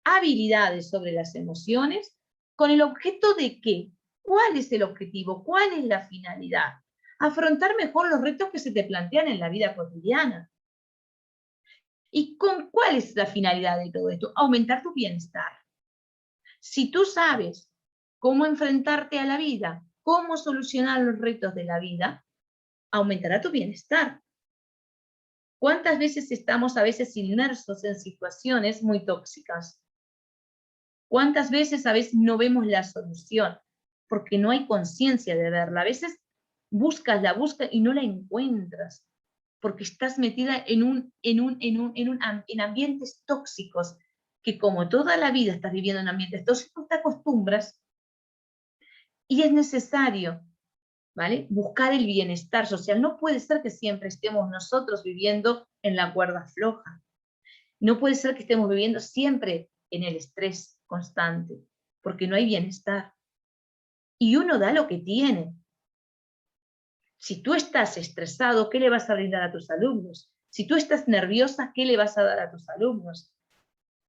habilidades sobre las emociones, con el objeto de ¿qué? ¿Cuál es el objetivo? ¿Cuál es la finalidad? Afrontar mejor los retos que se te plantean en la vida cotidiana. ¿Y con cuál es la finalidad de todo esto? Aumentar tu bienestar. Si tú sabes cómo enfrentarte a la vida, cómo solucionar los retos de la vida, aumentará tu bienestar. ¿Cuántas veces estamos a veces inmersos en situaciones muy tóxicas? ¿Cuántas veces a veces no vemos la solución? Porque no hay conciencia de verla. A veces buscas y no la encuentras, porque estás metida en ambientes tóxicos, que como toda la vida estás viviendo en ambientes tóxicos, te acostumbras, y es necesario, ¿vale? Buscar el bienestar social. No puede ser que siempre estemos nosotros viviendo en la cuerda floja. No puede ser que estemos viviendo siempre en el estrés constante, porque no hay bienestar. Y uno da lo que tiene. Si tú estás estresado, ¿qué le vas a brindar a tus alumnos? Si tú estás nerviosa, ¿qué le vas a dar a tus alumnos?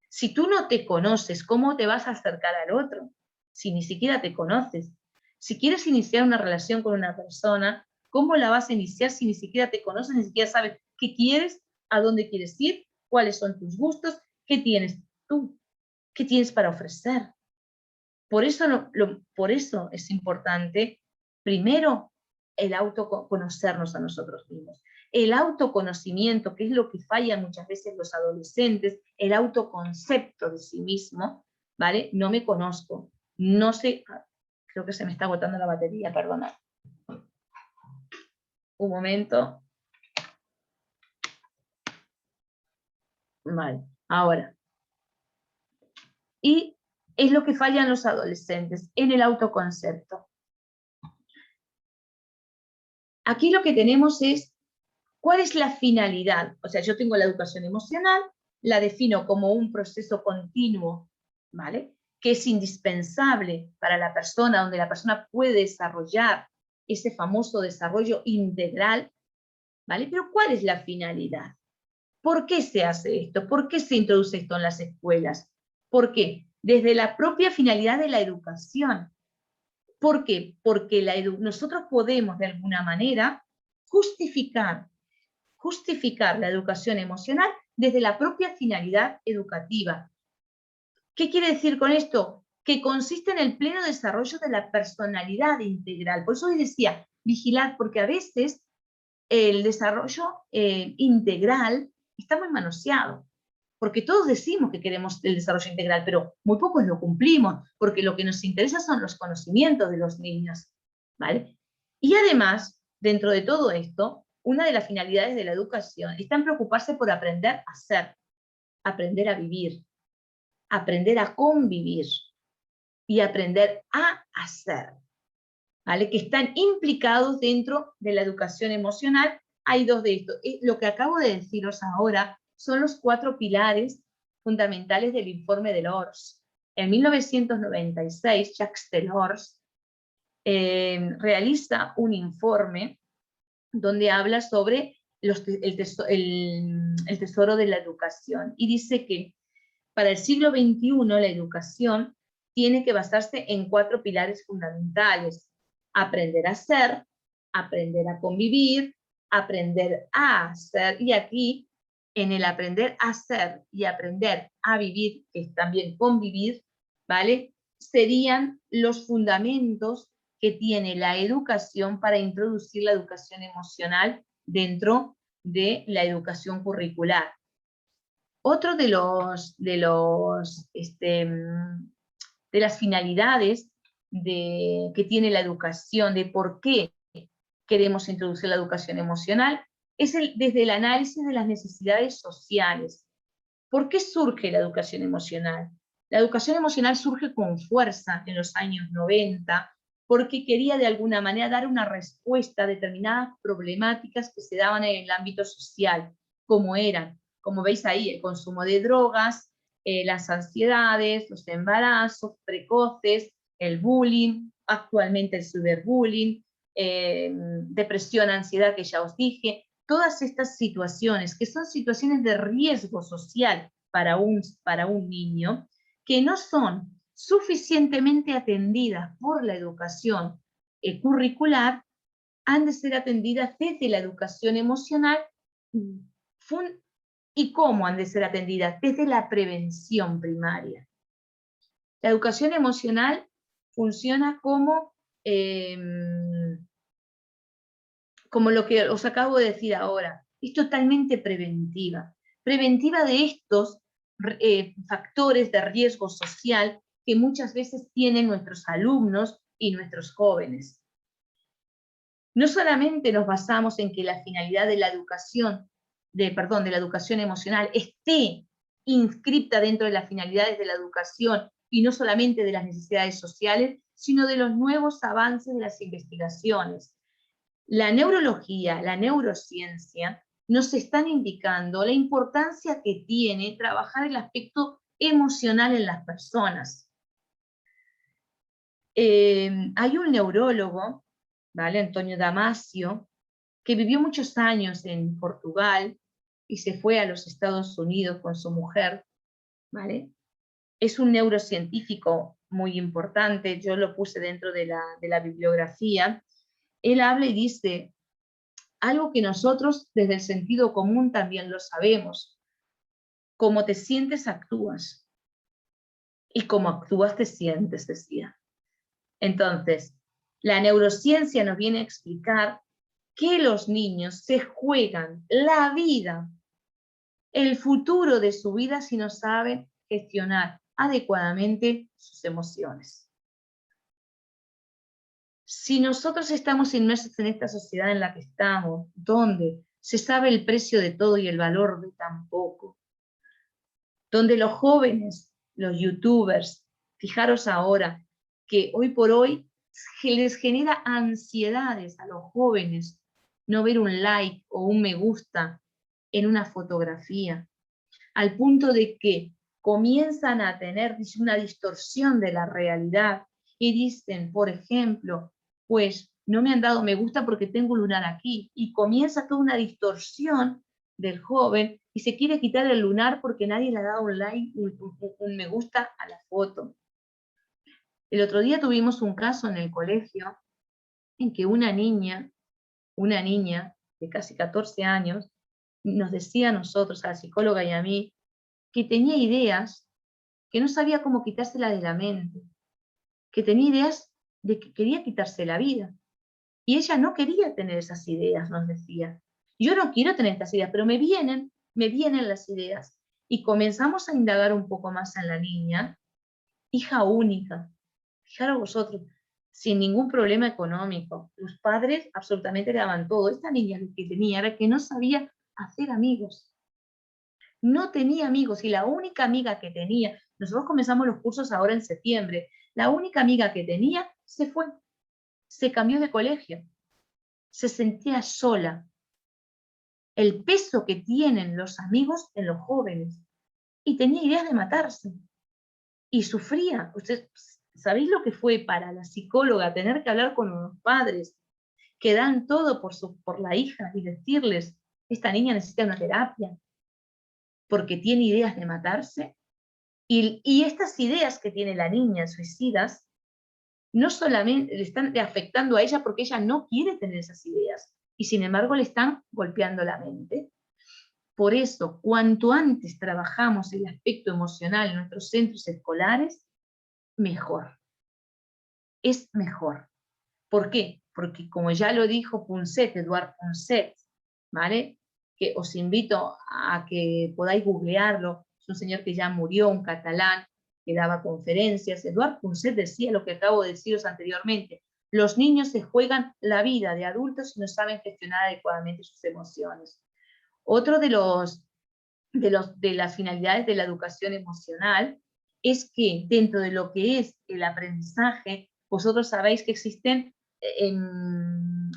Si tú no te conoces, ¿cómo te vas a acercar al otro? Si ni siquiera te conoces. Si quieres iniciar una relación con una persona, ¿cómo la vas a iniciar si ni siquiera te conoces, ni siquiera sabes qué quieres, a dónde quieres ir, cuáles son tus gustos, qué tienes tú, qué tienes para ofrecer? Por eso es importante, primero, el autoconocernos a nosotros mismos. El autoconocimiento, que es lo que fallan muchas veces los adolescentes, el autoconcepto de sí mismo, ¿vale? No me conozco, no sé, creo que se me está agotando la batería, perdonad. Un momento. Vale, ahora. Y es lo que fallan los adolescentes, en el autoconcepto. Aquí lo que tenemos es ¿Cuál es la finalidad? O sea, yo tengo la educación emocional, la defino como un proceso continuo, ¿vale? Que es indispensable para la persona, donde la persona puede desarrollar ese famoso desarrollo integral, ¿vale? Pero ¿cuál es la finalidad? ¿Por qué se hace esto? ¿Por qué se introduce esto en las escuelas? ¿Por qué? Desde la propia finalidad de la educación. ¿Por qué? Porque nosotros podemos de alguna manera justificar la educación emocional desde la propia finalidad educativa. ¿Qué quiere decir con esto? Que consiste en el pleno desarrollo de la personalidad integral. Por eso hoy decía, vigilar, porque a veces el desarrollo integral está muy manoseado. Porque todos decimos que queremos el desarrollo integral, pero muy pocos lo cumplimos, porque lo que nos interesa son los conocimientos de los niños, ¿vale? Y además, dentro de todo esto, una de las finalidades de la educación está en preocuparse por aprender a ser, aprender a vivir, aprender a convivir y aprender a hacer, ¿vale? Que están implicados dentro de la educación emocional. Hay dos de estos. Lo que acabo de deciros ahora son los 4 pilares fundamentales del informe de Delors. En 1996, Jacques Delors realiza un informe donde habla sobre el tesoro de la educación y dice que para el siglo XXI la educación tiene que basarse en 4 pilares fundamentales: aprender a ser, aprender a convivir, aprender a hacer, y aquí en el aprender a ser y aprender a vivir, que es también convivir, ¿vale? Serían los fundamentos que tiene la educación para introducir la educación emocional dentro de la educación curricular. Otro de las finalidades que tiene la educación, de por qué queremos introducir la educación emocional, es desde el análisis de las necesidades sociales. ¿Por qué surge la educación emocional? La educación emocional surge con fuerza en los años 90, porque quería de alguna manera dar una respuesta a determinadas problemáticas que se daban en el ámbito social, como eran, como veis ahí, el consumo de drogas, las ansiedades, los embarazos precoces, el bullying, actualmente el ciberbullying, depresión, ansiedad, que ya os dije. Todas estas situaciones, que son situaciones de riesgo social para un niño, que no son suficientemente atendidas por la educación curricular, han de ser atendidas desde la educación emocional. ¿Y cómo han de ser atendidas? Desde la prevención primaria. La educación emocional funciona como lo que os acabo de decir ahora, es totalmente preventiva. Preventiva de estos factores de riesgo social que muchas veces tienen nuestros alumnos y nuestros jóvenes. No solamente nos basamos en que la finalidad de la educación, de la educación emocional esté inscripta dentro de las finalidades de la educación y no solamente de las necesidades sociales, sino de los nuevos avances de las investigaciones. La neurología, la neurociencia, nos están indicando la importancia que tiene trabajar el aspecto emocional en las personas. Hay un neurólogo, ¿vale? Antonio Damasio, que vivió muchos años en Portugal y se fue a los Estados Unidos con su mujer, ¿vale? Es un neurocientífico muy importante, yo lo puse dentro de la bibliografía. Él habla y dice algo que nosotros desde el sentido común también lo sabemos: como te sientes, actúas, y como actúas, te sientes, decía. Entonces, la neurociencia nos viene a explicar que los niños se juegan la vida, el futuro de su vida, si no saben gestionar adecuadamente sus emociones. Si nosotros estamos inmersos en esta sociedad en la que estamos, donde se sabe el precio de todo y el valor de tan poco, donde los jóvenes, los youtubers, fijaros ahora, que hoy por hoy les genera ansiedades a los jóvenes no ver un like o un me gusta en una fotografía, al punto de que comienzan a tener una distorsión de la realidad y dicen, por ejemplo, pues no me han dado me gusta porque tengo un lunar aquí, y comienza toda una distorsión del joven y se quiere quitar el lunar porque nadie le ha dado un like, un me gusta a la foto. El otro día tuvimos un caso en el colegio en que una niña de casi 14 años, nos decía a nosotros, a la psicóloga y a mí, que tenía ideas, que no sabía cómo quitársela de la mente, que tenía ideas de que quería quitarse la vida. Y ella no quería tener esas ideas, nos decía. Yo no quiero tener estas ideas, pero me vienen las ideas. Y comenzamos a indagar un poco más en la niña, hija única. Fijaros vosotros, sin ningún problema económico. Los padres absolutamente le daban todo. Esta niña lo que tenía era que no sabía hacer amigos. No tenía amigos, y la única amiga que tenía, nosotros comenzamos los cursos ahora en septiembre, la única amiga que tenía se fue, se cambió de colegio, se sentía sola. El peso que tienen los amigos en los jóvenes, y tenía ideas de matarse, y sufría. Ustedes, ¿sabéis lo que fue para la psicóloga tener que hablar con unos padres que dan todo por la hija y decirles, esta niña necesita una terapia porque tiene ideas de matarse? Y estas ideas que tiene la niña suicidas no solamente le están afectando a ella porque ella no quiere tener esas ideas, y sin embargo le están golpeando la mente. Por eso, cuanto antes trabajamos el aspecto emocional en nuestros centros escolares, mejor. Es mejor. ¿Por qué? Porque como ya lo dijo Punset, Eduard Punset, ¿vale? Que os invito a que podáis googlearlo, es un señor que ya murió, un catalán, que daba conferencias. Eduard Punset decía lo que acabo de deciros anteriormente: los niños se juegan la vida de adultos y no saben gestionar adecuadamente sus emociones. Otro de las finalidades de la educación emocional es que dentro de lo que es el aprendizaje, vosotros sabéis que existen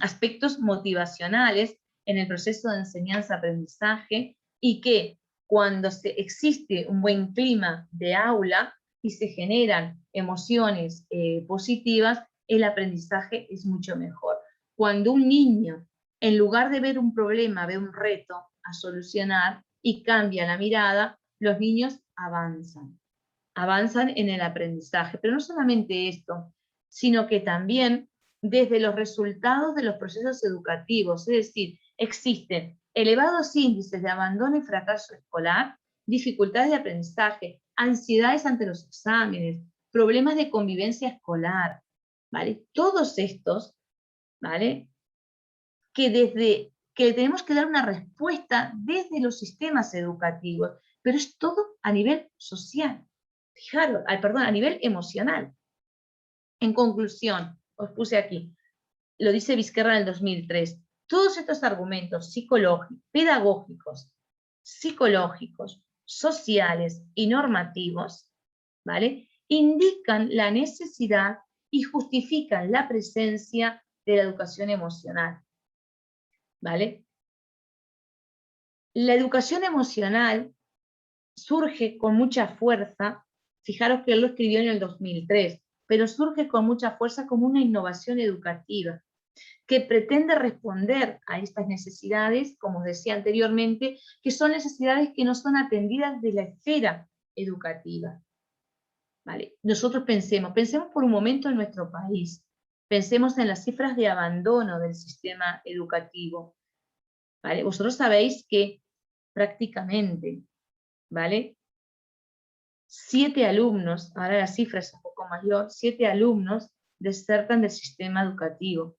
aspectos motivacionales en el proceso de enseñanza-aprendizaje, y que cuando existe un buen clima de aula y se generan emociones positivas, el aprendizaje es mucho mejor. Cuando un niño, en lugar de ver un problema, ve un reto a solucionar y cambia la mirada, los niños avanzan en el aprendizaje. Pero no solamente esto, sino que también desde los resultados de los procesos educativos, es decir, existen elevados índices de abandono y fracaso escolar, dificultades de aprendizaje, ansiedades ante los exámenes, problemas de convivencia escolar, ¿vale? Todos estos, ¿vale? Que tenemos que dar una respuesta desde los sistemas educativos, pero es todo a nivel social. Fijaros, a nivel emocional. En conclusión, os puse aquí, lo dice Vizquerra en el 2003, todos estos argumentos pedagógicos, psicológicos, sociales y normativos, ¿vale?, indican la necesidad y justifican la presencia de la educación emocional, ¿vale? La educación emocional surge con mucha fuerza, fijaros que él lo escribió en el 2003, pero surge con mucha fuerza como una innovación educativa que pretende responder a estas necesidades, como os decía anteriormente, que son necesidades que no son atendidas de la esfera educativa. ¿Vale? Nosotros pensemos por un momento en nuestro país, pensemos en las cifras de abandono del sistema educativo, ¿vale? Vosotros sabéis que prácticamente, ¿vale?, 7 alumnos, ahora la cifra es un poco mayor, 7 alumnos desertan del sistema educativo.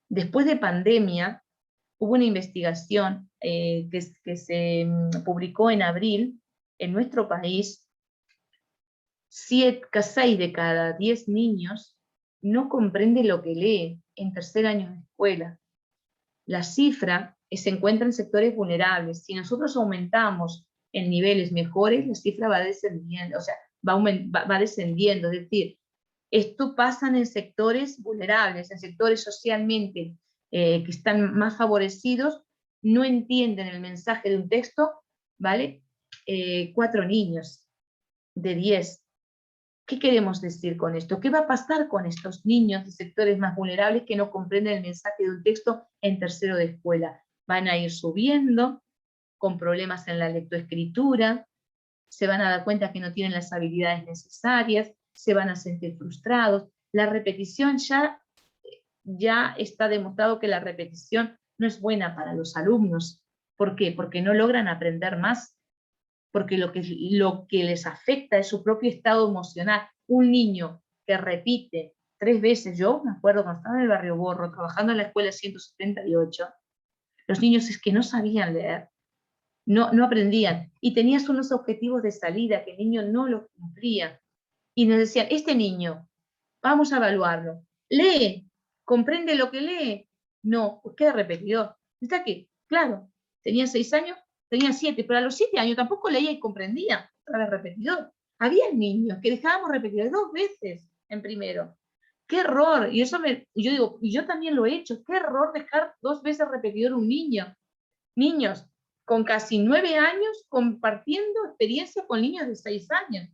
Después de pandemia, hubo una investigación que se publicó en abril en nuestro país. 6 de cada 10 niños no comprende lo que lee en tercer año de escuela. La cifra se encuentra en sectores vulnerables. Si nosotros aumentamos en niveles mejores, la cifra va descendiendo, o sea, va descendiendo. Es decir, esto pasa en sectores vulnerables, en sectores socialmente que están más favorecidos, no entienden el mensaje de un texto, ¿vale? 4 niños de 10. ¿Qué queremos decir con esto? ¿Qué va a pasar con estos niños de sectores más vulnerables que no comprenden el mensaje de un texto en tercero de escuela? Van a ir subiendo con problemas en la lectoescritura, se van a dar cuenta que no tienen las habilidades necesarias, se van a sentir frustrados. La repetición ya está demostrado que la repetición no es buena para los alumnos. ¿Por qué? Porque no logran aprender más, porque lo que les afecta es su propio estado emocional. Un niño que repite 3 veces, yo me acuerdo cuando estaba en el barrio Borro, trabajando en la escuela 178, los niños es que no sabían leer, no aprendían, y tenías unos objetivos de salida que el niño no los cumplía. Y nos decían, este niño, vamos a evaluarlo, lee, comprende lo que lee, no, pues queda repetidor. ¿Está qué? Claro, tenía 6 años, tenía 7, pero a los 7 años tampoco leía y comprendía, otra vez repetidor. Había niños que dejábamos repetidor 2 veces en primero. ¡Qué error! Y eso yo digo, y yo también lo he hecho, qué error dejar 2 veces repetidor un niño. Niños con casi 9 años compartiendo experiencia con niños de 6 años.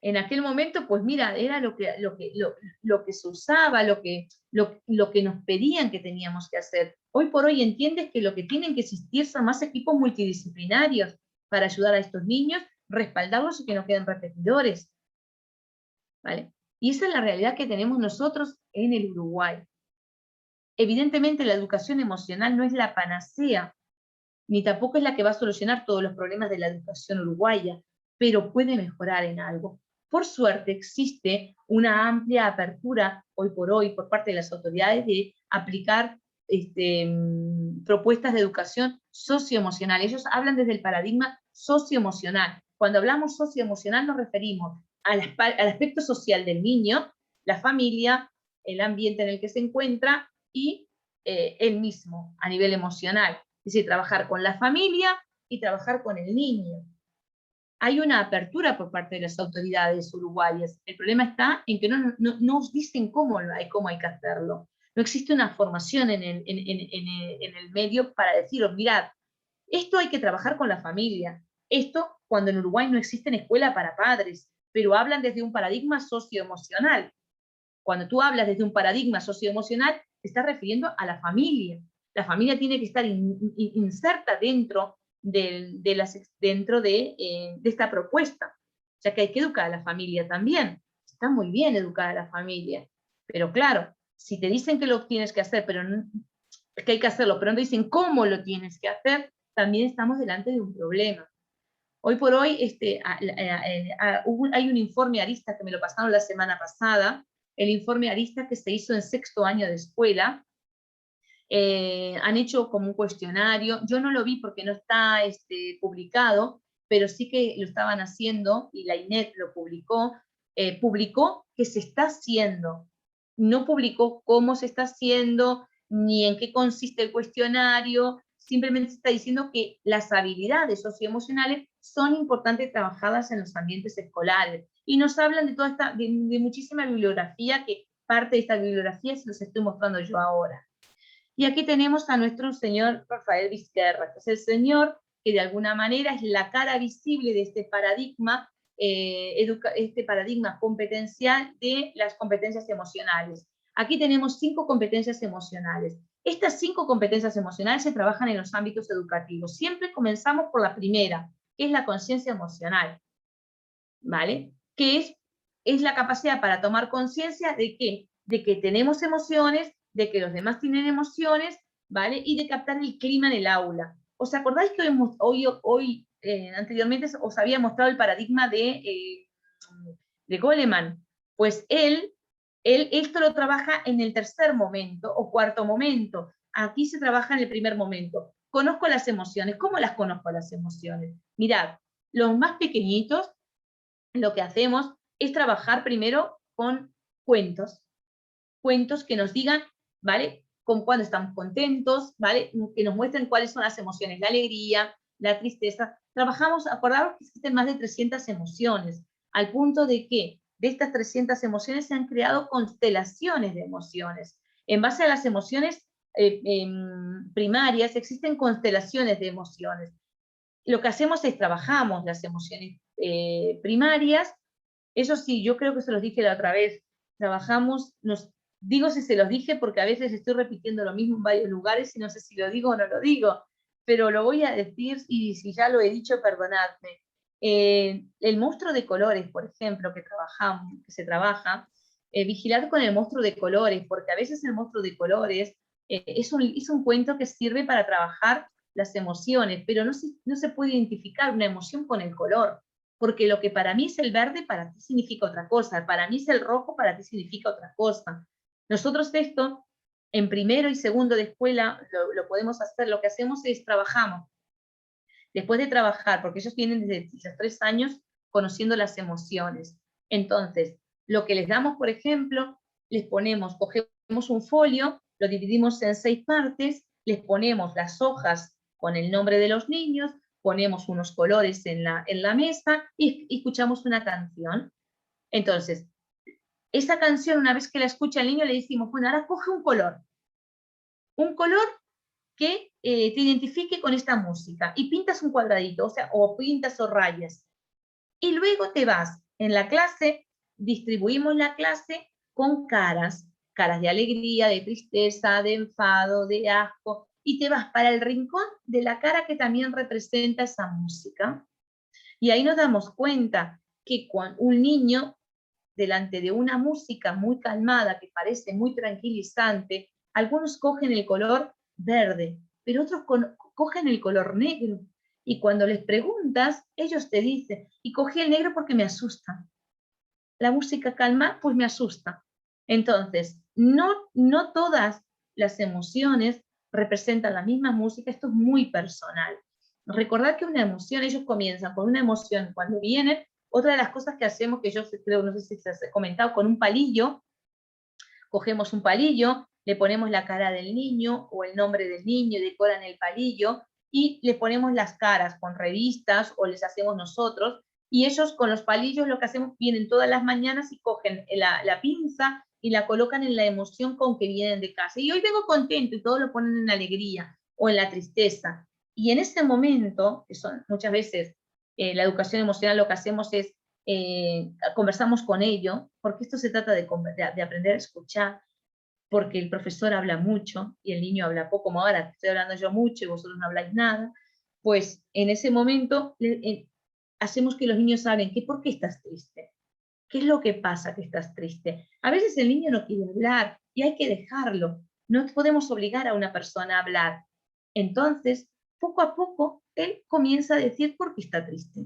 En aquel momento, pues mira, era lo que se usaba, lo que nos pedían que teníamos que hacer. Hoy por hoy entiendes que lo que tienen que existir son más equipos multidisciplinarios para ayudar a estos niños, respaldarlos y que no queden repetidores. ¿Vale? Y esa es la realidad que tenemos nosotros en el Uruguay. Evidentemente la educación emocional no es la panacea, ni tampoco es la que va a solucionar todos los problemas de la educación uruguaya, pero puede mejorar en algo. Por suerte existe una amplia apertura hoy por hoy por parte de las autoridades de aplicar propuestas de educación socioemocional. Ellos hablan desde el paradigma socioemocional. Cuando hablamos socioemocional nos referimos al aspecto social del niño, la familia, el ambiente en el que se encuentra y él mismo a nivel emocional. Es decir, trabajar con la familia y trabajar con el niño. Hay una apertura por parte de las autoridades uruguayas. El problema está en que no nos dicen cómo hay que hacerlo. No existe una formación en el medio para deciros, mirad, esto hay que trabajar con la familia. Esto cuando en Uruguay no existe escuela para padres, pero hablan desde un paradigma socioemocional. Cuando tú hablas desde un paradigma socioemocional, te estás refiriendo a la familia. La familia tiene que estar inserta dentro de esta propuesta, ya que hay que educar a la familia también. Está muy bien educar a la familia, pero claro, si te dicen que lo tienes que hacer, pero no, que hay que hacerlo, pero no te dicen cómo lo tienes que hacer, también estamos delante de un problema. Hoy por hoy hay un informe Arista que me lo pasaron la semana pasada, el informe Arista que se hizo en 6º año de escuela. Han hecho como un cuestionario, yo no lo vi porque no está publicado, pero sí que lo estaban haciendo y la INET lo publicó que se está haciendo. No publicó cómo se está haciendo, ni en qué consiste el cuestionario, simplemente está diciendo que las habilidades socioemocionales son importantes trabajadas en los ambientes escolares. Y nos hablan de toda de muchísima bibliografía, que parte de esta bibliografía se los estoy mostrando yo ahora. Y aquí tenemos a nuestro señor Rafael Vizquerra, que es el señor que de alguna manera es la cara visible de este paradigma, competencial de las competencias emocionales. Aquí tenemos 5 competencias emocionales. Estas 5 competencias emocionales se trabajan en los ámbitos educativos. Siempre comenzamos por la primera, que es la conciencia emocional, ¿vale? Que es la capacidad para tomar conciencia de ¿qué? De que tenemos emociones, de que los demás tienen emociones, ¿vale? Y de captar el clima en el aula. ¿Os acordáis que anteriormente os había mostrado el paradigma de Goleman? Pues él esto lo trabaja en el 3er momento o 4º momento. Aquí se trabaja en el 1er momento. Conozco las emociones. ¿Cómo las conozco las emociones? Mirad, los más pequeñitos, lo que hacemos es trabajar primero con cuentos que nos digan, ¿vale? Con cuándo estamos contentos, ¿vale? Que nos muestren cuáles son las emociones, la alegría, la tristeza. Trabajamos, acordaros que existen más de 300 emociones, al punto de que de estas 300 emociones se han creado constelaciones de emociones. En base a las emociones primarias, existen constelaciones de emociones. Lo que hacemos es trabajamos las emociones primarias. Eso sí, yo creo que se los dije la otra vez. Trabajamos, digo si se los dije porque a veces estoy repitiendo lo mismo en varios lugares y no sé si lo digo o no lo digo, pero lo voy a decir y si ya lo he dicho, perdonadme. El monstruo de colores, por ejemplo, que se trabaja, vigilad con el monstruo de colores, porque a veces el monstruo de colores es un cuento que sirve para trabajar las emociones, pero no se puede identificar una emoción con el color, porque lo que para mí es el verde, para ti significa otra cosa, para mí es el rojo, para ti significa otra cosa. Nosotros esto, en primero y segundo de escuela, lo podemos hacer, lo que hacemos es trabajamos. Después de trabajar, porque ellos tienen desde los 3 años conociendo las emociones. Entonces, lo que les damos, por ejemplo, cogemos un folio, lo dividimos en 6 partes, les ponemos las hojas con el nombre de los niños, ponemos unos colores en la mesa y escuchamos una canción. Entonces, esa canción, una vez que la escucha el niño, le decimos, bueno, ahora coge un color que te identifique con esta música, y pintas un cuadradito, o pintas o rayas. Y luego te vas. En la clase, distribuimos la clase con caras de alegría, de tristeza, de enfado, de asco, y te vas para el rincón de la cara que también representa esa música. Y ahí nos damos cuenta que cuando un niño, delante de una música muy calmada, que parece muy tranquilizante, algunos cogen el color verde, pero otros cogen el color negro. Y cuando les preguntas, ellos te dicen, y cogí el negro porque me asusta. La música calma, pues me asusta. Entonces, no todas las emociones representan la misma música, esto es muy personal. Recordad que una emoción, ellos comienzan con una emoción cuando vienen. Otra de las cosas que hacemos, que yo creo, no sé si se ha comentado, con un palillo, cogemos un palillo, le ponemos la cara del niño o el nombre del niño, decoran el palillo y le ponemos las caras con revistas o les hacemos nosotros, y ellos con los palillos lo que hacemos, vienen todas las mañanas y cogen la pinza y la colocan en la emoción con que vienen de casa. Y hoy vengo contento, y todos lo ponen en alegría o en la tristeza. Y en ese momento, que son muchas veces la educación emocional, lo que hacemos es conversamos con ellos, porque esto se trata de aprender a escuchar, porque el profesor habla mucho y el niño habla poco, como ahora estoy hablando yo mucho y vosotros no habláis nada. Pues en ese momento hacemos que los niños hablen, ¿por qué estás triste? ¿Qué es lo que pasa que estás triste? A veces el niño no quiere hablar y hay que dejarlo. No podemos obligar a una persona a hablar. Entonces, poco a poco, él comienza a decir por qué está triste.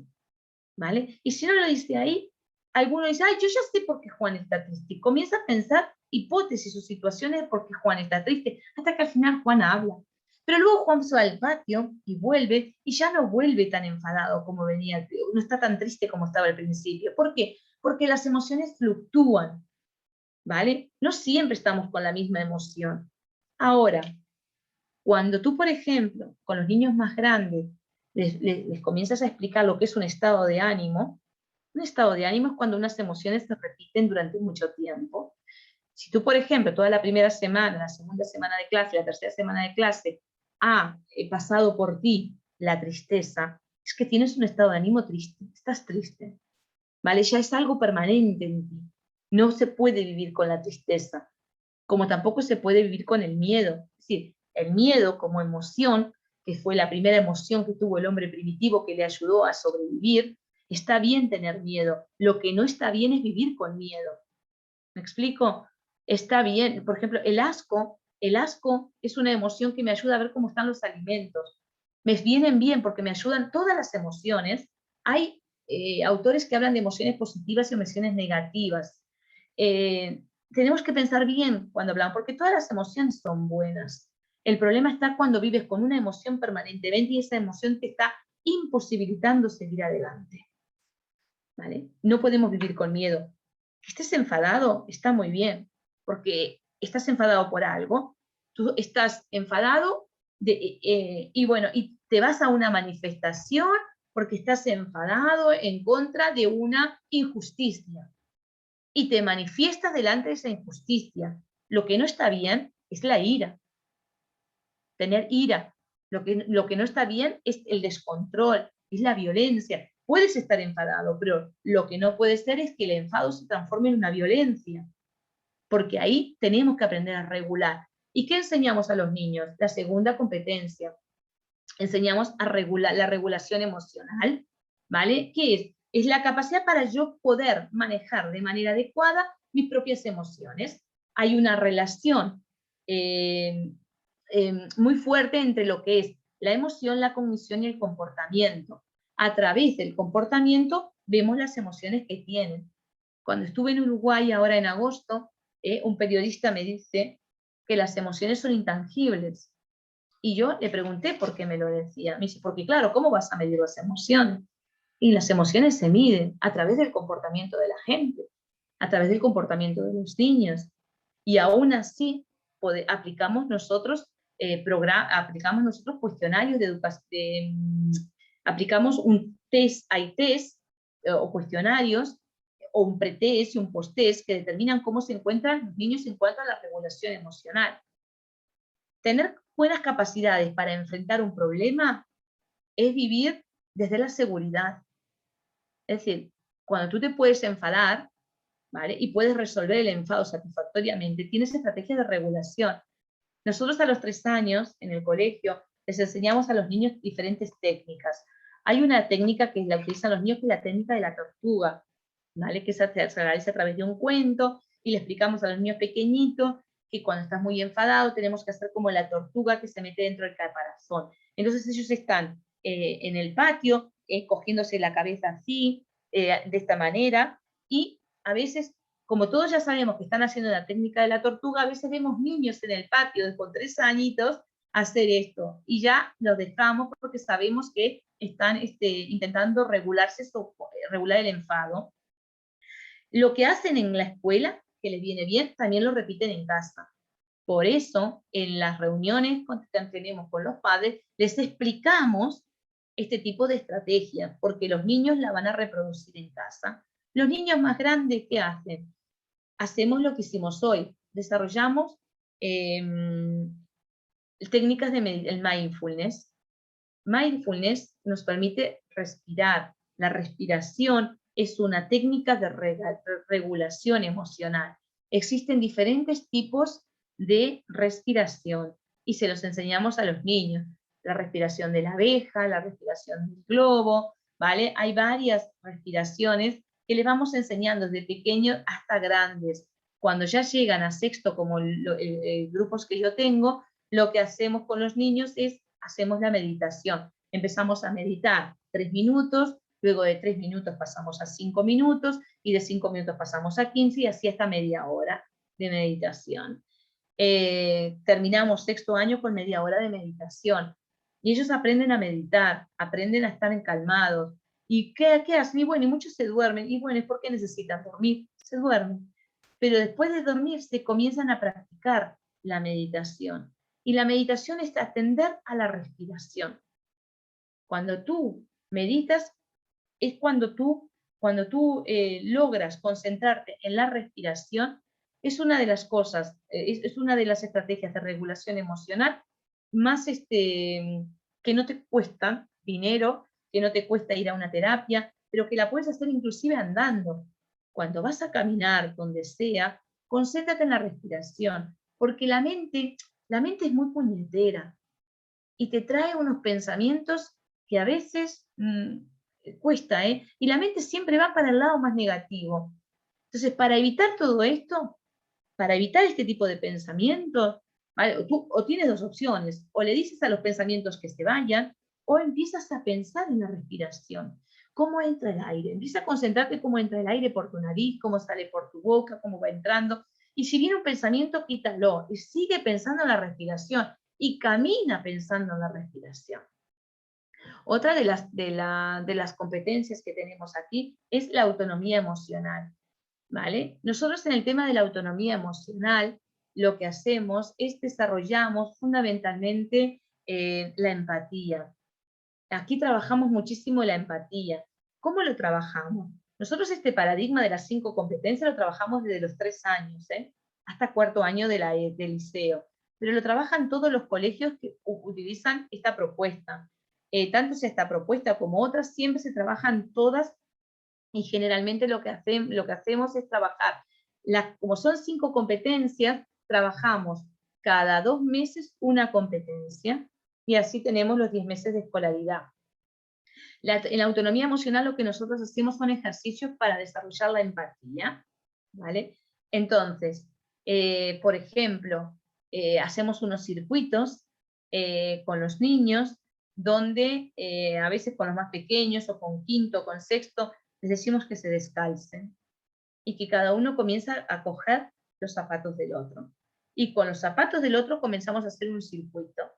¿Vale? Y si no lo dice ahí, alguno dice, ay, yo ya sé por qué Juan está triste. Y comienza a pensar hipótesis o situaciones de por qué Juan está triste, hasta que al final Juan habla. Pero luego Juan se va al patio y vuelve, y ya no vuelve tan enfadado como venía, no está tan triste como estaba al principio. ¿Por qué? Porque las emociones fluctúan, ¿vale? No siempre estamos con la misma emoción. Ahora, cuando tú, por ejemplo, con los niños más grandes, les comienzas a explicar lo que es un estado de ánimo. Un estado de ánimo es cuando unas emociones se repiten durante mucho tiempo. Si tú, por ejemplo, toda la primera semana, la segunda semana de clase, la tercera semana de clase, ha pasado por ti la tristeza, es que tienes un estado de ánimo triste, estás triste, ¿vale? Ya es algo permanente en ti. No se puede vivir con la tristeza, como tampoco se puede vivir con el miedo. Es decir, el miedo como emoción, que fue la primera emoción que tuvo el hombre primitivo que le ayudó a sobrevivir, está bien tener miedo. Lo que no está bien es vivir con miedo. ¿Me explico? Está bien. Por ejemplo, el asco es una emoción que me ayuda a ver cómo están los alimentos. Me vienen bien porque me ayudan todas las emociones. Hay autores que hablan de emociones positivas y emociones negativas. Tenemos que pensar bien cuando hablamos, porque todas las emociones son buenas. El problema está cuando vives con una emoción permanentemente y esa emoción te está imposibilitando seguir adelante. ¿Vale? No podemos vivir con miedo. Que estés enfadado está muy bien, porque estás enfadado por algo, tú estás enfadado y bueno, y te vas a una manifestación porque estás enfadado en contra de una injusticia y te manifiestas delante de esa injusticia. Lo que no está bien es la ira. Tener ira. Lo que no está bien es el descontrol, es la violencia. Puedes estar enfadado, pero lo que no puede ser es que el enfado se transforme en una violencia, porque ahí tenemos que aprender a regular. ¿Y qué enseñamos a los niños? La segunda competencia. Enseñamos a regular la regulación emocional, ¿vale? ¿Qué es? Es la capacidad para yo poder manejar de manera adecuada mis propias emociones. Hay una relación muy fuerte entre lo que es la emoción, la cognición y el comportamiento. A través del comportamiento vemos las emociones que tienen. Cuando estuve en Uruguay ahora en agosto, un periodista me dice que las emociones son intangibles. Y yo le pregunté por qué me lo decía. Me dice, porque claro, ¿cómo vas a medir las emociones? Y las emociones se miden a través del comportamiento de la gente, a través del comportamiento de los niños. Y aún así aplicamos nosotros cuestionarios de educación, aplicamos un test, hay test o cuestionarios, o un pretest y un posttest que determinan cómo se encuentran los niños en cuanto a la regulación emocional. Tener buenas capacidades para enfrentar un problema es vivir desde la seguridad. Es decir, cuando tú te puedes enfadar, ¿vale? Y puedes resolver el enfado satisfactoriamente, tienes estrategias de regulación. Nosotros a los 3 años, en el colegio, les enseñamos a los niños diferentes técnicas. Hay una técnica que la utilizan los niños, que es la técnica de la tortuga, ¿vale? Que se realiza a través de un cuento, y le explicamos a los niños pequeñitos que cuando estás muy enfadado tenemos que hacer como la tortuga que se mete dentro del caparazón. Entonces ellos están en el patio, cogiéndose la cabeza así, de esta manera, y a veces, como todos ya sabemos que están haciendo la técnica de la tortuga, a veces vemos niños en el patio con 3 añitos hacer esto, y ya los dejamos porque sabemos que están intentando regularse, regular el enfado. Lo que hacen en la escuela, que les viene bien, también lo repiten en casa. Por eso, en las reuniones que tenemos con los padres, les explicamos este tipo de estrategias, porque los niños la van a reproducir en casa. Los niños más grandes, ¿qué hacen? Hacemos lo que hicimos hoy, desarrollamos técnicas de mindfulness. Mindfulness nos permite respirar. La respiración es una técnica de regulación emocional. Existen diferentes tipos de respiración y se los enseñamos a los niños. La respiración de la abeja, la respiración del globo, ¿vale? Hay varias respiraciones que les vamos enseñando desde pequeños hasta grandes. Cuando ya llegan a sexto, como grupos que yo tengo, lo que hacemos con los niños es, hacemos la meditación. Empezamos a meditar 3 minutos, luego de 3 minutos pasamos a 5 minutos, y de 5 minutos pasamos a 15, y así hasta media hora de meditación. Terminamos sexto año con media hora de meditación. Y ellos aprenden a meditar, aprenden a estar calmados. ¿Y qué hacen? Y bueno, y muchos se duermen. Y bueno, es porque necesitan dormir, se duermen. Pero después de dormir se comienzan a practicar la meditación. Y la meditación es atender a la respiración. Cuando tú meditas, es cuando tú logras concentrarte en la respiración. Es una de las cosas, es una de las estrategias de regulación emocional más que no te cuesta dinero, que no te cuesta ir a una terapia, pero que la puedes hacer inclusive andando. Cuando vas a caminar, donde sea, concéntrate en la respiración, porque la mente es muy puñetera y te trae unos pensamientos que a veces cuesta, ¿eh? Y la mente siempre va para el lado más negativo. Entonces, para evitar todo esto, para evitar este tipo de pensamientos, ¿vale? Tú o tienes 2 opciones: o le dices a los pensamientos que se vayan, o empiezas a pensar en la respiración. ¿Cómo entra el aire? Empieza a concentrarte cómo entra el aire por tu nariz, cómo sale por tu boca, cómo va entrando. Y si viene un pensamiento, quítalo y sigue pensando en la respiración y camina pensando en la respiración. Otra de las competencias que tenemos aquí es la autonomía emocional, ¿vale? Nosotros en el tema de la autonomía emocional lo que hacemos es desarrollamos fundamentalmente la empatía. Aquí trabajamos muchísimo la empatía. ¿Cómo lo trabajamos? Nosotros este paradigma de las 5 competencias lo trabajamos desde los 3 años, hasta 4.º año del liceo. pero lo trabajan todos los colegios que utilizan esta propuesta. Tanto si esta propuesta como otras, siempre se trabajan todas, y generalmente lo que hacemos es trabajar, como son 5 competencias, trabajamos cada 2 meses una competencia, y así tenemos los 10 meses de escolaridad. En la autonomía emocional lo que nosotros hacemos son ejercicios para desarrollar la empatía, ¿vale? Entonces, por ejemplo, hacemos unos circuitos con los niños, donde a veces con los más pequeños, o con quinto, o con sexto, les decimos que se descalcen, y que cada uno comienza a coger los zapatos del otro. Y con los zapatos del otro comenzamos a hacer un circuito.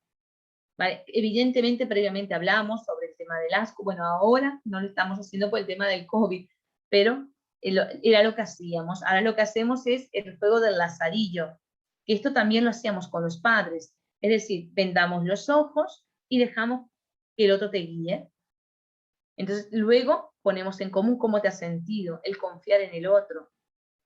¿Vale? Evidentemente, previamente hablamos sobre el tema del asco. Bueno, ahora no lo estamos haciendo por el tema del COVID, pero era lo que hacíamos. Ahora lo que hacemos es el juego del lazarillo, que esto también lo hacíamos con los padres. Es decir, vendamos los ojos y dejamos que el otro te guíe. Entonces, luego ponemos en común cómo te has sentido, el confiar en el otro,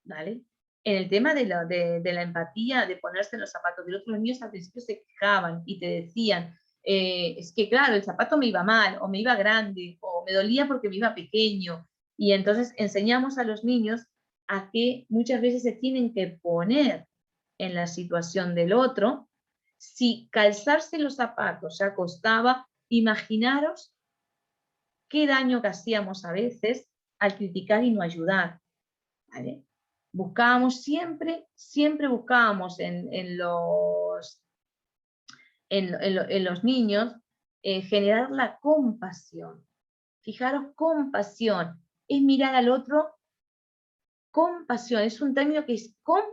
¿vale? En el tema de la empatía, de ponerse en los zapatos del otro, los niños al principio se quejaban y te decían, es que claro, el zapato me iba mal, o me iba grande, o me dolía porque me iba pequeño. Y entonces enseñamos a los niños a que muchas veces se tienen que poner en la situación del otro. Si calzarse los zapatos ya costaba, imaginaros qué daño que hacíamos a veces al criticar y no ayudar, ¿vale? Buscábamos siempre buscábamos en los niños generar la compasión. Fijaros, compasión es mirar al otro, compasión, es un término que es con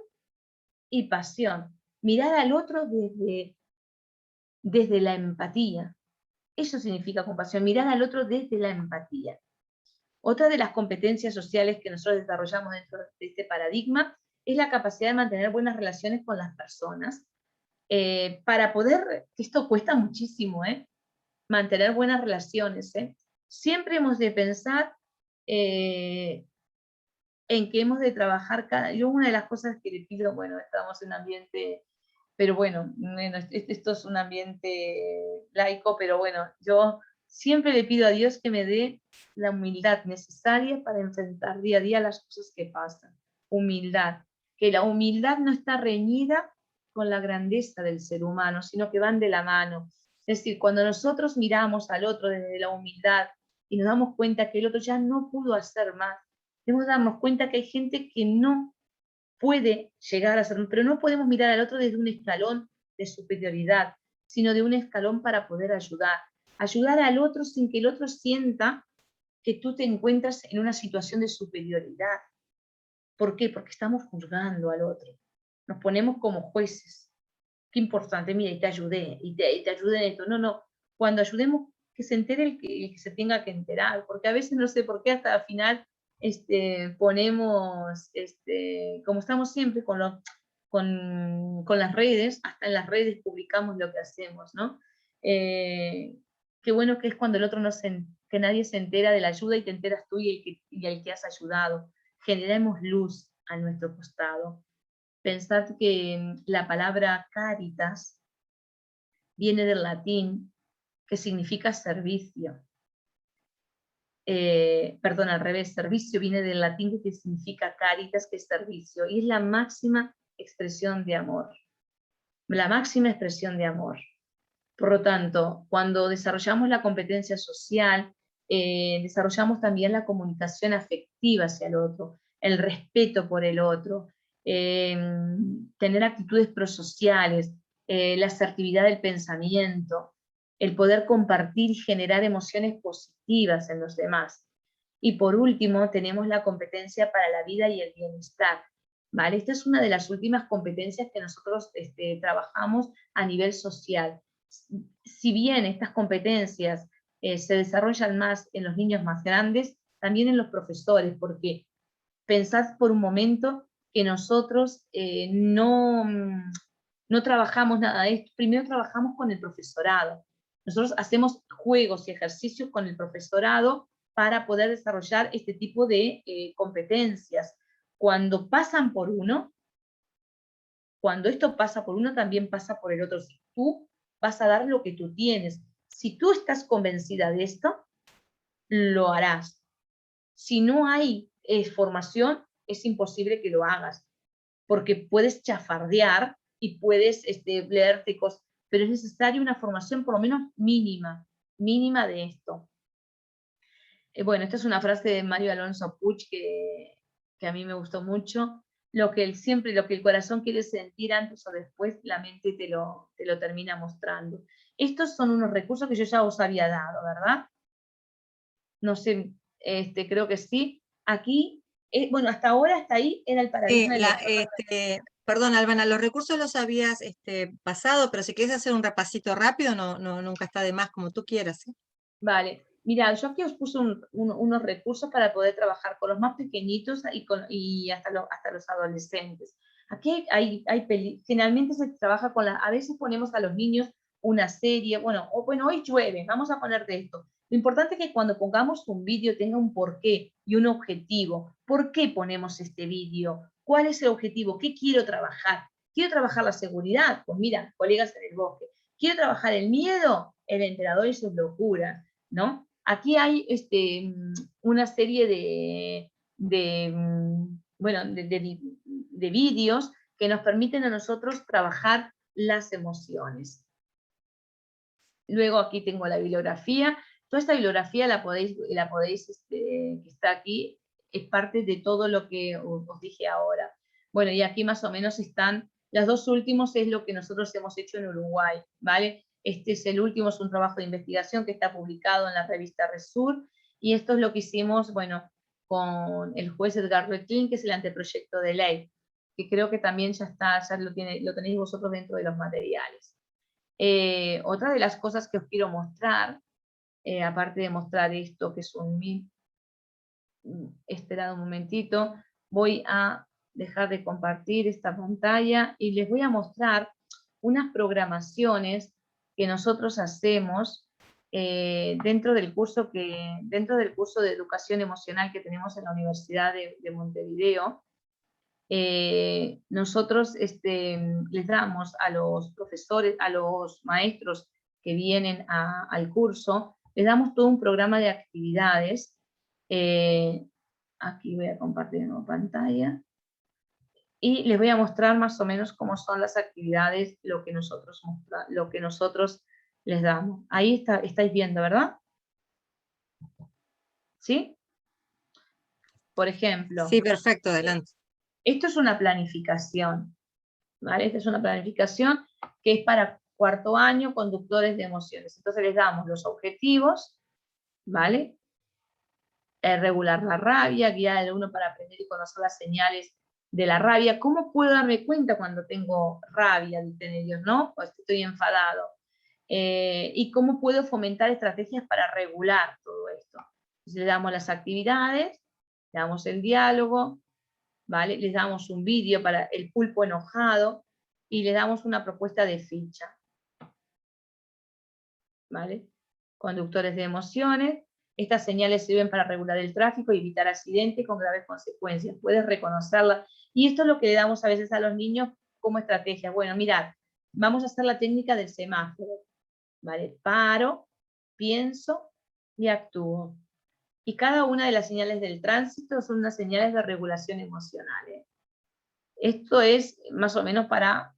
y pasión. Mirar al otro desde la empatía. Eso significa compasión, mirar al otro desde la empatía. Otra de las competencias sociales que nosotros desarrollamos dentro de este paradigma es la capacidad de mantener buenas relaciones con las personas. Para poder, esto cuesta muchísimo, mantener buenas relaciones. Siempre hemos de pensar en que hemos de trabajar yo una de las cosas que le pido, bueno, estamos en un ambiente, pero bueno, esto es un ambiente laico, pero bueno, yo siempre le pido a Dios que me dé la humildad necesaria para enfrentar día a día las cosas que pasan. Humildad. Que la humildad no está reñida con la grandeza del ser humano, sino que van de la mano. Es decir, cuando nosotros miramos al otro desde la humildad y nos damos cuenta que el otro ya no pudo hacer más, debemos darnos cuenta que hay gente que no puede llegar a ser, pero no podemos mirar al otro desde un escalón de superioridad, sino de un escalón para poder ayudar. Ayudar al otro sin que el otro sienta que tú te encuentras en una situación de superioridad. ¿Por qué? Porque estamos juzgando al otro. Nos ponemos como jueces. Qué importante, mira, y te ayudé, y te ayudé en esto. No, no. Cuando ayudemos, que se entere el que se tenga que enterar, porque a veces no sé por qué hasta al final ponemos, como estamos siempre con las redes, hasta en las redes publicamos lo que hacemos, ¿no? Qué bueno que es cuando el otro que nadie se entera de la ayuda y te enteras tú y el que has ayudado. Generemos luz a nuestro costado. Pensad que la palabra caritas viene del latín, que significa servicio. Perdón, al revés, servicio viene del latín que significa caritas, que es servicio, y es la máxima expresión de amor. La máxima expresión de amor. Por lo tanto, cuando desarrollamos la competencia social, desarrollamos también la comunicación afectiva hacia el otro, el respeto por el otro, tener actitudes prosociales, la asertividad del pensamiento, el poder compartir y generar emociones positivas en los demás. Y por último, tenemos la competencia para la vida y el bienestar, ¿vale? Esta es una de las últimas competencias que nosotros trabajamos a nivel social. Si bien estas competencias se desarrollan más en los niños más grandes, también en los profesores, porque pensad por un momento que nosotros no trabajamos nada de esto. Primero trabajamos con el profesorado. Nosotros hacemos juegos y ejercicios con el profesorado para poder desarrollar este tipo de competencias. Cuando pasan por uno, cuando esto pasa por uno, también pasa por el otro. Si tú vas a dar lo que tú tienes, si tú estás convencida de esto, lo harás. Si no hay formación, es imposible que lo hagas, porque puedes chafardear y puedes leerte cosas, pero es necesaria una formación por lo menos mínima de esto. Bueno, esta es una frase de Mario Alonso Puig que a mí me gustó mucho. Lo que el corazón quiere sentir antes o después, la mente te lo termina mostrando. Estos son unos recursos que yo ya os había dado, ¿verdad? No sé, creo que sí. Aquí, bueno, hasta ahora, hasta ahí, era el paradigma de perdón, Albana, los recursos los habías pasado, pero si quieres hacer un repasito rápido, nunca está de más, como tú quieras. ¿Sí? Vale. Mira, yo aquí os puse unos recursos para poder trabajar con los más pequeñitos y hasta los adolescentes. Aquí generalmente se trabaja a veces ponemos a los niños una serie, bueno, hoy llueve, vamos a poner de esto. Lo importante es que cuando pongamos un vídeo tenga un porqué y un objetivo. ¿Por qué ponemos este vídeo? ¿Cuál es el objetivo? ¿Qué quiero trabajar? ¿Quiero trabajar la seguridad? Pues mira, colegas en el bosque. ¿Quiero trabajar el miedo? El emperador y sus locuras, ¿no? Aquí hay una serie de vídeos que nos permiten a nosotros trabajar las emociones. Luego aquí tengo la bibliografía. Toda esta bibliografía la podéis que está aquí, es parte de todo lo que os dije ahora. Bueno, y aquí más o menos están, los dos últimos es lo que nosotros hemos hecho en Uruguay, ¿vale? Este es el último, es un trabajo de investigación que está publicado en la revista Resur, y esto es lo que hicimos, bueno, con el juez Edgar Requín, que es el anteproyecto de ley, que creo que también ya está, ya lo tenéis vosotros dentro de los materiales. Otra de las cosas que os quiero mostrar, aparte de mostrar esto, que es esperad un momentito, voy a dejar de compartir esta pantalla y les voy a mostrar unas programaciones que nosotros hacemos dentro del curso de educación emocional que tenemos en la Universidad de Montevideo. Nosotros les damos a los profesores, a los maestros que vienen al curso, les damos todo un programa de actividades. Aquí voy a compartir en una pantalla. Y les voy a mostrar más o menos cómo son las actividades, lo que nosotros les damos. Ahí estáis viendo, ¿verdad? ¿Sí? Por ejemplo. Sí, perfecto, adelante. Esto es una planificación, ¿vale? Esta es una planificación que es para cuarto año, conductores de emociones. Entonces les damos los objetivos, ¿vale? Regular la rabia, guiar al alumno para aprender y conocer las señales de la rabia. ¿Cómo puedo darme cuenta cuando tengo rabia, dicen ellos, ¿no? Pues estoy enfadado. Y cómo puedo fomentar estrategias para regular todo esto. Entonces le damos las actividades, le damos el diálogo, ¿vale? Les damos un vídeo para el pulpo enojado y le damos una propuesta de ficha, ¿vale? Conductores de emociones. Estas señales sirven para regular el tráfico y evitar accidentes con graves consecuencias. Puedes reconocerla. Y esto es lo que le damos a veces a los niños como estrategia. Bueno, mirad, vamos a hacer la técnica del semáforo, ¿vale? Paro, pienso y actúo. Y cada una de las señales del tránsito son unas señales de regulación emocional, ¿eh? Esto es más o menos para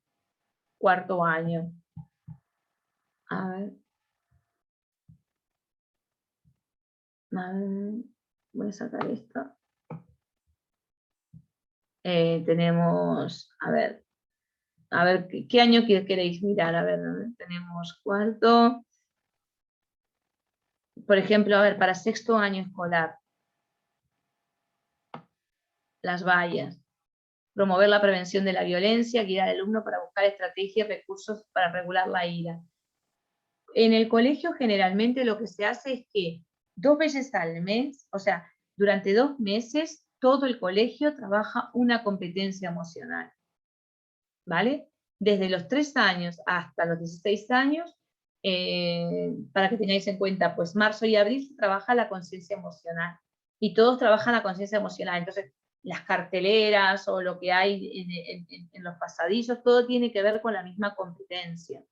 cuarto año. A ver. Voy a sacar esto. Tenemos, a ver, ¿qué año queréis mirar? A ver, tenemos cuarto. Por ejemplo, a ver, para sexto año escolar. Las vallas. Promover la prevención de la violencia, guiar al alumno para buscar estrategias y recursos para regular la ira. En el colegio generalmente lo que se hace es que 2 veces al mes, o sea, durante 2 meses, todo el colegio trabaja una competencia emocional, ¿vale? Desde los 3 años hasta los 16 años, para que tengáis en cuenta, pues marzo y abril se trabaja la conciencia emocional, y todos trabajan la conciencia emocional. Entonces, las carteleras o lo que hay en los pasadillos, todo tiene que ver con la misma competencia.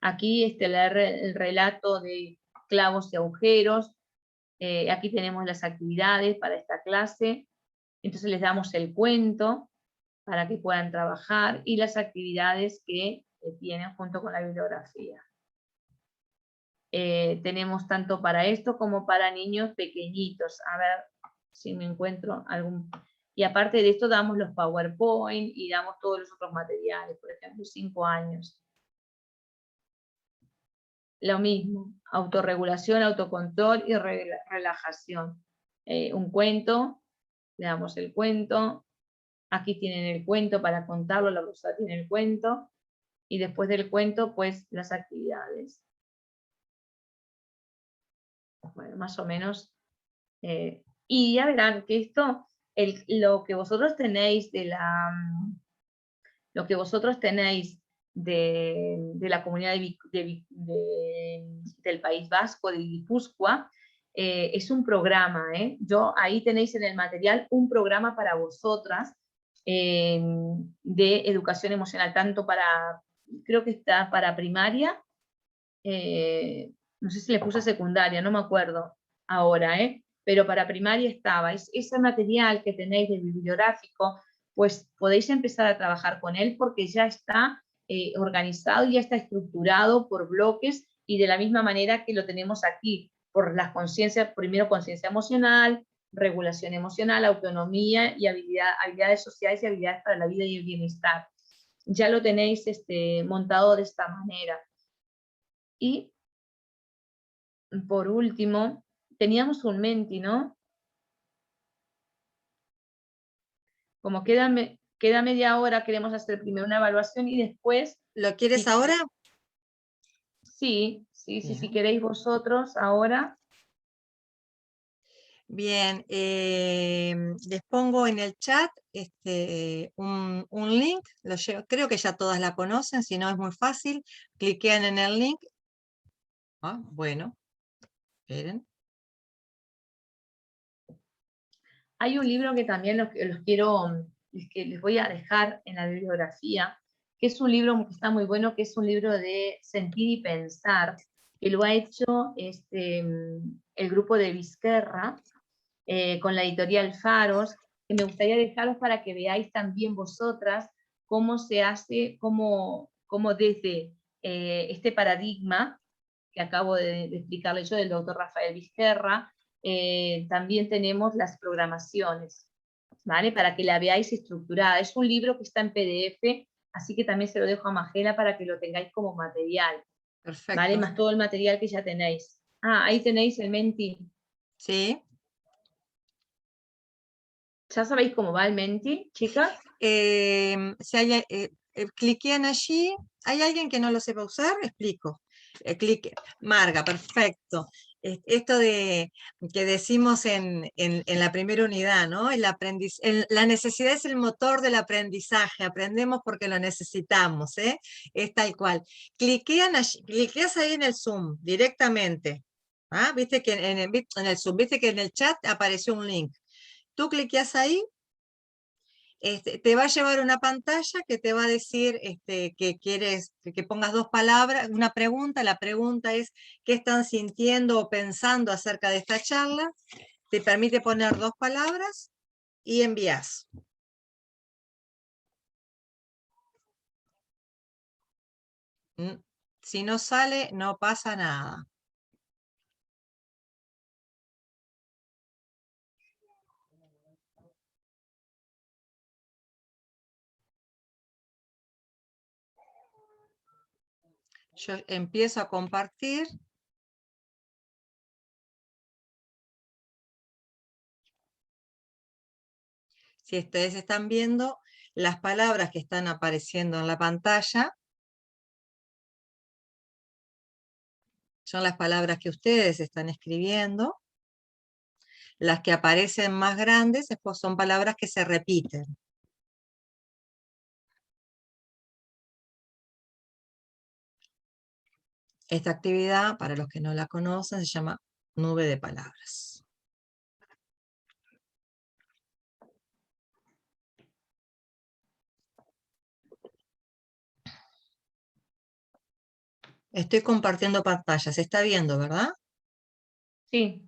Aquí el relato de clavos y agujeros, aquí tenemos las actividades para esta clase, entonces les damos el cuento para que puedan trabajar y las actividades que tienen junto con la bibliografía. Tenemos tanto para esto como para niños pequeñitos. A ver si me encuentro algún... Y aparte de esto damos los PowerPoint y damos todos los otros materiales, por ejemplo, 5 años. Lo mismo, autorregulación, autocontrol y relajación. Un cuento, le damos el cuento. Aquí tienen el cuento para contarlo, la profesora tiene el cuento. Y después del cuento, pues las actividades. Bueno, más o menos. Y ya verán que esto, lo que vosotros tenéis de la... Lo que vosotros tenéis de la comunidad del País Vasco, de Guipúzcoa, es un programa. Ahí tenéis en el material un programa para vosotras de educación emocional, tanto para, creo que está para primaria, no sé si le puse secundaria, no me acuerdo ahora, pero para primaria estaba. Ese material que tenéis del bibliográfico, pues podéis empezar a trabajar con él porque ya está organizado, ya está estructurado por bloques y de la misma manera que lo tenemos aquí, por las conciencias, primero conciencia emocional, regulación emocional, autonomía y habilidades sociales y habilidades para la vida y el bienestar. Ya lo tenéis montado de esta manera. Y por último, teníamos un Menti, ¿no? Como queda media hora, queremos hacer primero una evaluación y después... ¿Lo quieres ahora? Sí, si queréis vosotros ahora. Bien, les pongo en el chat un link, creo que ya todas la conocen, si no es muy fácil, cliquean en el link. Bueno, esperen. Hay un libro que también les voy a dejar en la bibliografía, que es un libro que está muy bueno, que es un libro de sentir y pensar, que lo ha hecho el grupo de Vizquerra, con la editorial Faros, que me gustaría dejaros para que veáis también vosotras cómo se hace, cómo desde este paradigma que acabo de explicarle yo del doctor Rafael Vizquerra, también tenemos las programaciones, ¿vale? Para que la veáis estructurada. Es un libro que está en PDF, así que también se lo dejo a Magela para que lo tengáis como material. Perfecto. ¿Vale? Más todo el material que ya tenéis. Ahí tenéis el Menti. Sí. ¿Ya sabéis cómo va el Menti, chicas? Cliquean allí. ¿Hay alguien que no lo sepa usar? Explico. Marga, perfecto. Esto de que decimos en la primera unidad, ¿no? La necesidad es el motor del aprendizaje. Aprendemos porque lo necesitamos, ¿eh? Es tal cual. Cliqueas ahí en el Zoom directamente. Viste que en el Zoom, viste que en el chat apareció un link. Tú cliqueas ahí, te va a llevar una pantalla que te va a decir que quieres que pongas 2 palabras, una pregunta. La pregunta es ¿qué están sintiendo o pensando acerca de esta charla? Te permite poner 2 palabras y envías. Si no sale, no pasa nada. Yo empiezo a compartir. Si ustedes están viendo las palabras que están apareciendo en la pantalla, son las palabras que ustedes están escribiendo. Las que aparecen más grandes después son palabras que se repiten. Esta actividad, para los que no la conocen, se llama nube de palabras. Estoy compartiendo pantalla, se está viendo, ¿verdad? Sí.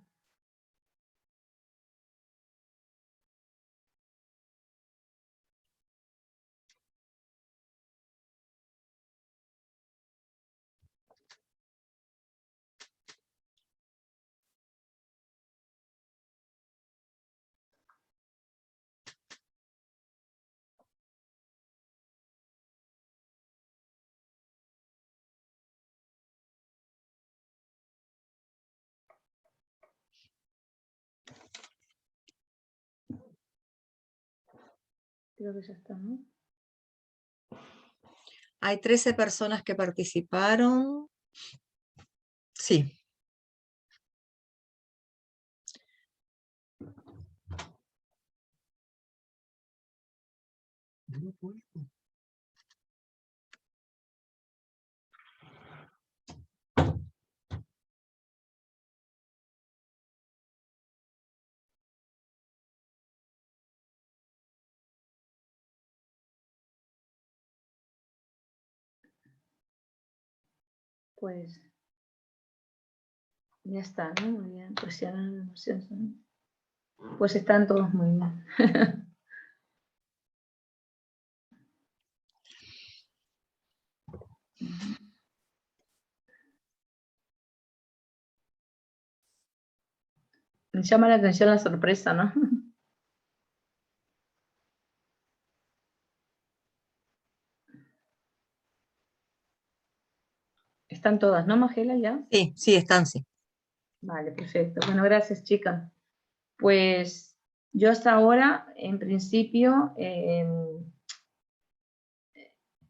Creo que ya está, ¿no? Hay 13 personas que participaron. Sí. Pues ya está, ¿no? Muy bien. Pues ya pues están todos muy bien. Me llama la atención la sorpresa, ¿no? Están todas, ¿no, Magela, ya? Sí, sí, están, sí. Vale, perfecto. Bueno, gracias, chicas. Pues yo hasta ahora, en principio,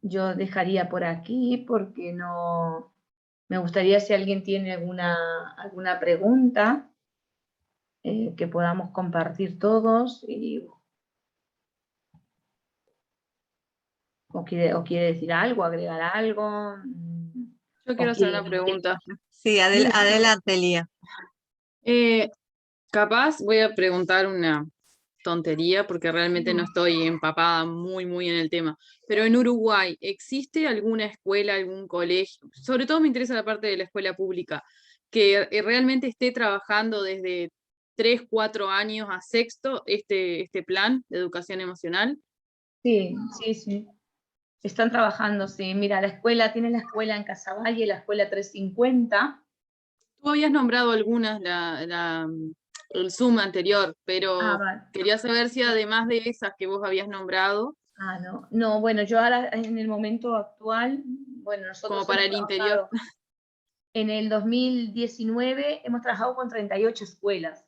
yo dejaría por aquí porque no... Me gustaría si alguien tiene alguna pregunta que podamos compartir todos o quiere decir algo, agregar algo. Yo O quiero hacer una pregunta. Sí, adelante, Lía. Capaz voy a preguntar una tontería porque realmente no estoy empapada muy en el tema. Pero en Uruguay, ¿existe alguna escuela, algún colegio? Sobre todo me interesa la parte de la escuela pública, que realmente esté trabajando desde 3, 4 años a sexto este plan de educación emocional. Sí, sí, sí. Están trabajando, sí. Mira, tiene la escuela en Casaballe, la escuela 350. Tú habías nombrado algunas el Zoom anterior, Ah, pero vale. quería saber si además de esas que vos habías nombrado, Ah, no. No, bueno, yo ahora en el momento actual, bueno, nosotros como para hemos el interior. trabajado en el 2019, hemos trabajado con 38 escuelas.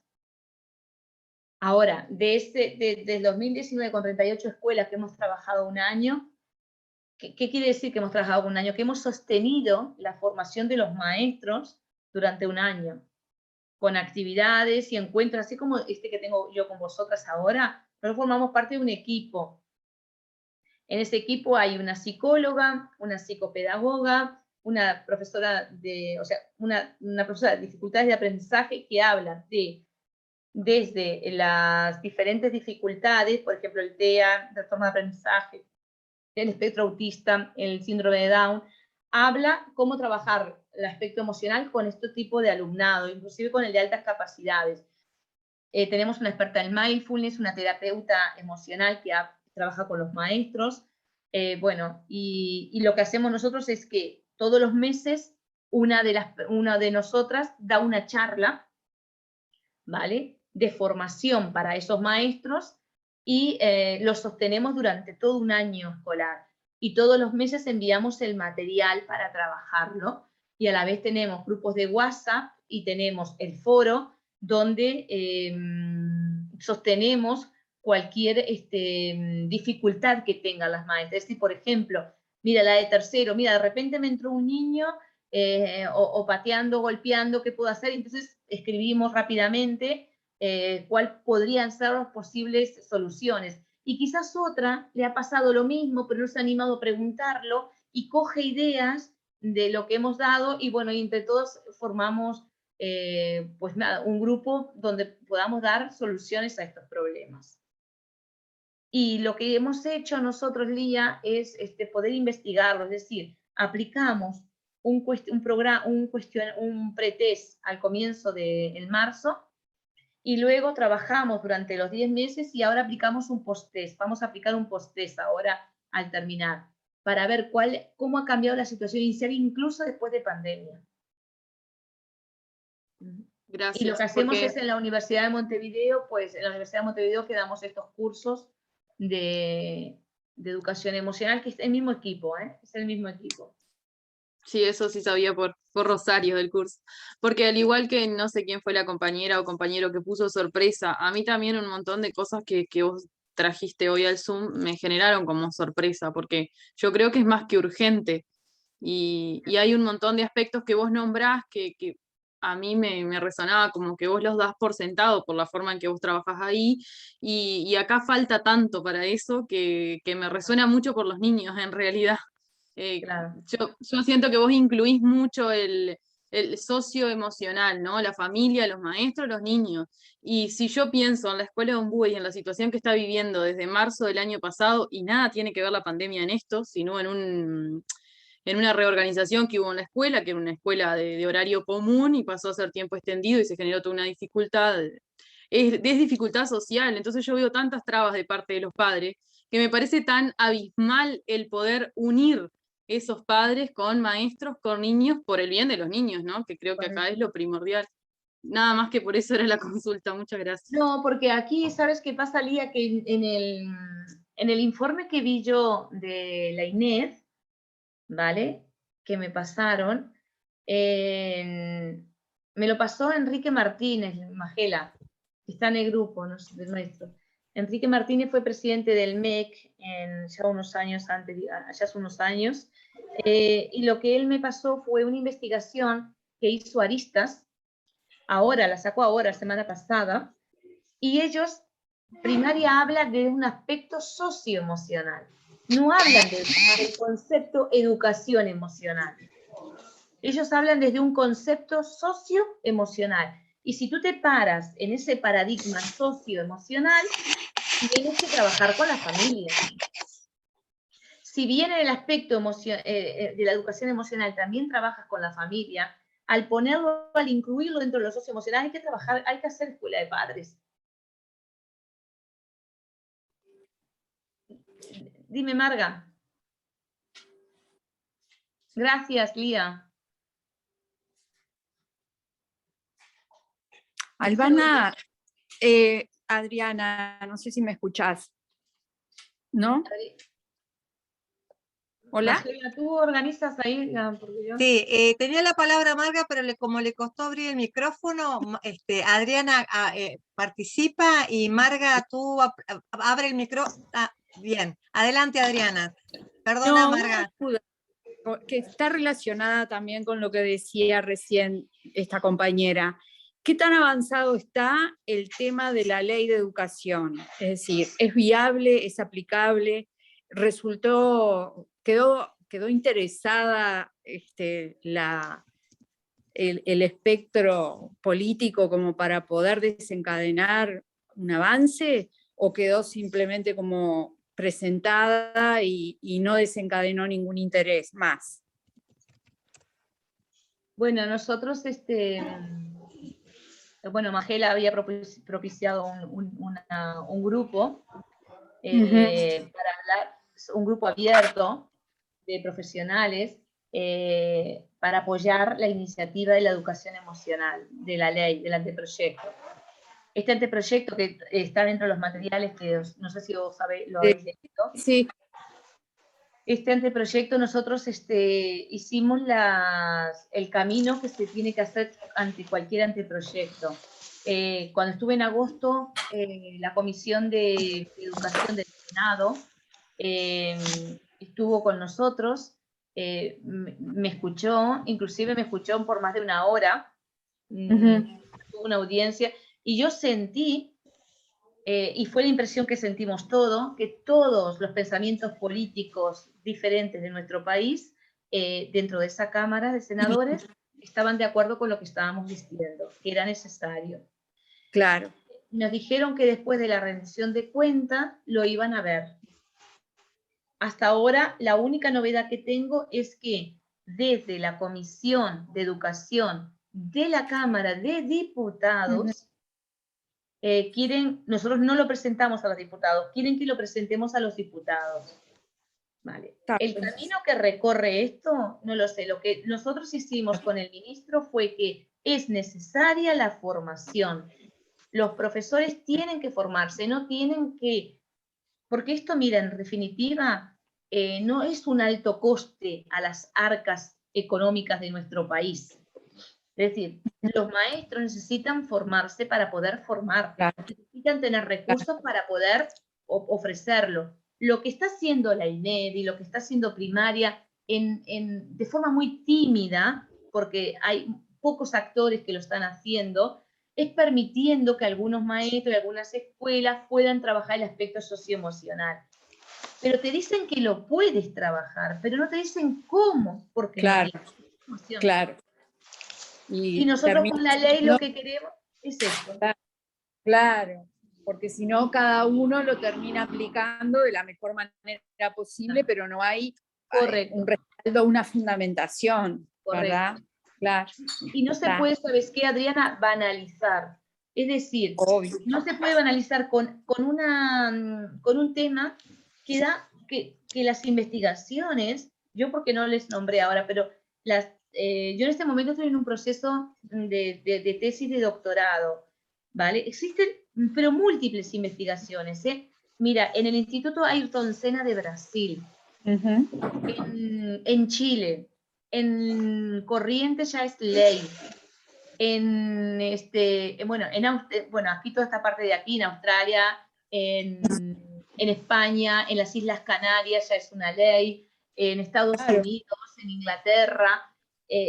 Ahora, desde el 2019 con 38 escuelas que hemos trabajado un año, ¿qué quiere decir que hemos trabajado un año? Que hemos sostenido la formación de los maestros durante un año, con actividades y encuentros, así como este que tengo yo con vosotras ahora. Nosotros formamos parte de un equipo. En ese equipo hay una psicóloga, una psicopedagoga, una profesora una profesora de dificultades de aprendizaje que habla desde las diferentes dificultades, por ejemplo, el TEA, trastorno de aprendizaje, el espectro autista, el síndrome de Down, habla cómo trabajar el aspecto emocional con este tipo de alumnado, inclusive con el de altas capacidades. Tenemos una experta en mindfulness, una terapeuta emocional que trabaja con los maestros. Bueno, y lo que hacemos nosotros es que todos los meses una de nosotras da una charla, ¿vale?, de formación para esos maestros y lo sostenemos durante todo un año escolar. Y todos los meses enviamos el material para trabajarlo y a la vez tenemos grupos de WhatsApp y tenemos el foro donde sostenemos cualquier dificultad que tengan las maestras. Es decir, por ejemplo, mira, la de tercero, mira, de repente me entró un niño o pateando, golpeando, ¿qué puedo hacer? Entonces escribimos rápidamente cuáles podrían ser las posibles soluciones. Y quizás otra le ha pasado lo mismo, pero no se ha animado a preguntarlo y coge ideas de lo que hemos dado y bueno, y entre todos formamos pues nada, un grupo donde podamos dar soluciones a estos problemas. Y lo que hemos hecho nosotros, Lía, es poder investigarlo, es decir, aplicamos un pretest al comienzo del marzo, y luego trabajamos durante los 10 meses y ahora aplicamos un post-test. Vamos a aplicar un post-test ahora al terminar, para ver cómo ha cambiado la situación inicial incluso después de pandemia. Gracias. Y lo que hacemos es en la Universidad de Montevideo, pues en la Universidad de Montevideo que damos estos cursos de educación emocional, que es el mismo equipo, es el mismo equipo. Sí, eso sí sabía por Rosario del curso. Porque al igual que no sé quién fue la compañera o compañero que puso sorpresa, a mí también un montón de cosas que vos trajiste hoy al Zoom me generaron como sorpresa, porque yo creo que es más que urgente. Y hay un montón de aspectos que vos nombrás que a mí me resonaba como que vos los das por sentado por la forma en que vos trabajás ahí, y acá falta tanto para eso que me resuena mucho por los niños en realidad. Claro. Yo siento que vos incluís mucho el socioemocional, ¿no? La familia, los maestros, los niños. Y si yo pienso en la escuela de Ombú y en la situación que está viviendo desde marzo del año pasado, y nada tiene que ver la pandemia en esto, sino en una reorganización que hubo en la escuela, que era una escuela de horario común y pasó a ser tiempo extendido y se generó toda una dificultad. Es dificultad social, entonces yo veo tantas trabas de parte de los padres que me parece tan abismal el poder unir esos padres con maestros, con niños, por el bien de los niños, ¿no? Que creo que acá es lo primordial. Nada más que por eso era la consulta. Muchas gracias. No, porque aquí, ¿sabes qué pasa, Lía? Que en el informe que vi yo de la INED, ¿vale? Que me pasaron, me lo pasó Enrique Martínez, Magela, que está en el grupo, no sé, del nuestro. Enrique Martínez fue presidente del MEC ya unos años antes, ya hace unos años, y lo que él me pasó fue una investigación que hizo Aristas, la sacó ahora, semana pasada, y ellos, primaria habla de un aspecto socioemocional, no hablan del concepto educación emocional. Ellos hablan desde un concepto socioemocional. Y si tú te paras en ese paradigma socioemocional, tienes que trabajar con la familia. Si bien en el aspecto de la educación emocional también trabajas con la familia, al incluirlo dentro de lo socioemocional hay que hacer escuela de padres. Dime, Marga. Gracias, Lía. Albana, Adriana, no sé si me escuchás, ¿no? Hola. Marcela, ¿tú organizas ahí? Sí, tenía la palabra Marga, pero como le costó abrir el micrófono, Adriana participa y Marga, tú abre el micrófono. Bien, adelante Adriana. Perdona, No, Marga. Que está relacionada también con lo que decía recién esta compañera. ¿Qué tan avanzado está el tema de la ley de educación? Es decir, ¿es viable, es aplicable? Quedó interesada el espectro político como para poder desencadenar un avance, o quedó simplemente como presentada y no desencadenó ningún interés más? Bueno, nosotros, Magela había propiciado un grupo para hablar, un grupo abierto de profesionales para apoyar la iniciativa de la educación emocional, de la ley, del anteproyecto. Este anteproyecto que está dentro de los materiales, que no sé si vos lo habéis leído. Sí. Este anteproyecto nosotros hicimos el camino que se tiene que hacer ante cualquier anteproyecto. Cuando estuve en agosto, la Comisión de Educación del Senado estuvo con nosotros, me escuchó, inclusive me escuchó por más de una hora, tuvo una audiencia, y yo sentí, y fue la impresión que sentimos todos, que todos los pensamientos políticos diferentes de nuestro país, dentro de esa Cámara de Senadores, estaban de acuerdo con lo que estábamos diciendo, que era necesario. Claro. Nos dijeron que después de la rendición de cuentas lo iban a ver. Hasta ahora, la única novedad que tengo es que desde la Comisión de Educación de la Cámara de Diputados, nosotros no lo presentamos a los diputados, quieren que lo presentemos a los diputados. Vale. El camino que recorre esto, no lo sé. Lo que nosotros hicimos con el ministro fue que es necesaria la formación. Los profesores tienen que formarse, no tienen que... Porque esto, mira, en definitiva, no es un alto coste a las arcas económicas de nuestro país. Es decir, los maestros necesitan formarse para poder formar, necesitan tener recursos para poder ofrecerlo. Lo que está haciendo la INEDI, lo que está haciendo primaria, de forma muy tímida, porque hay pocos actores que lo están haciendo, es permitiendo que algunos maestros y algunas escuelas puedan trabajar el aspecto socioemocional. Pero te dicen que lo puedes trabajar, pero no te dicen cómo, porque no tienes información. Claro. Y nosotros con la ley lo que queremos es esto. Claro, porque si no cada uno lo termina aplicando de la mejor manera posible, pero no hay un respaldo, una fundamentación, ¿verdad? Claro. Y no se puede, ¿sabes qué, Adriana? Banalizar. Es decir, no se puede banalizar con un tema que las investigaciones, yo porque no les nombré ahora, pero yo en este momento estoy en un proceso de tesis de doctorado, ¿vale? Existen, pero múltiples investigaciones, ¿eh? Mira, en el Instituto Ayrton Senna de Brasil, en Chile, en Corrientes ya es ley, aquí toda esta parte de aquí, en Australia, en España, en las Islas Canarias ya es una ley, en Estados Unidos, en Inglaterra,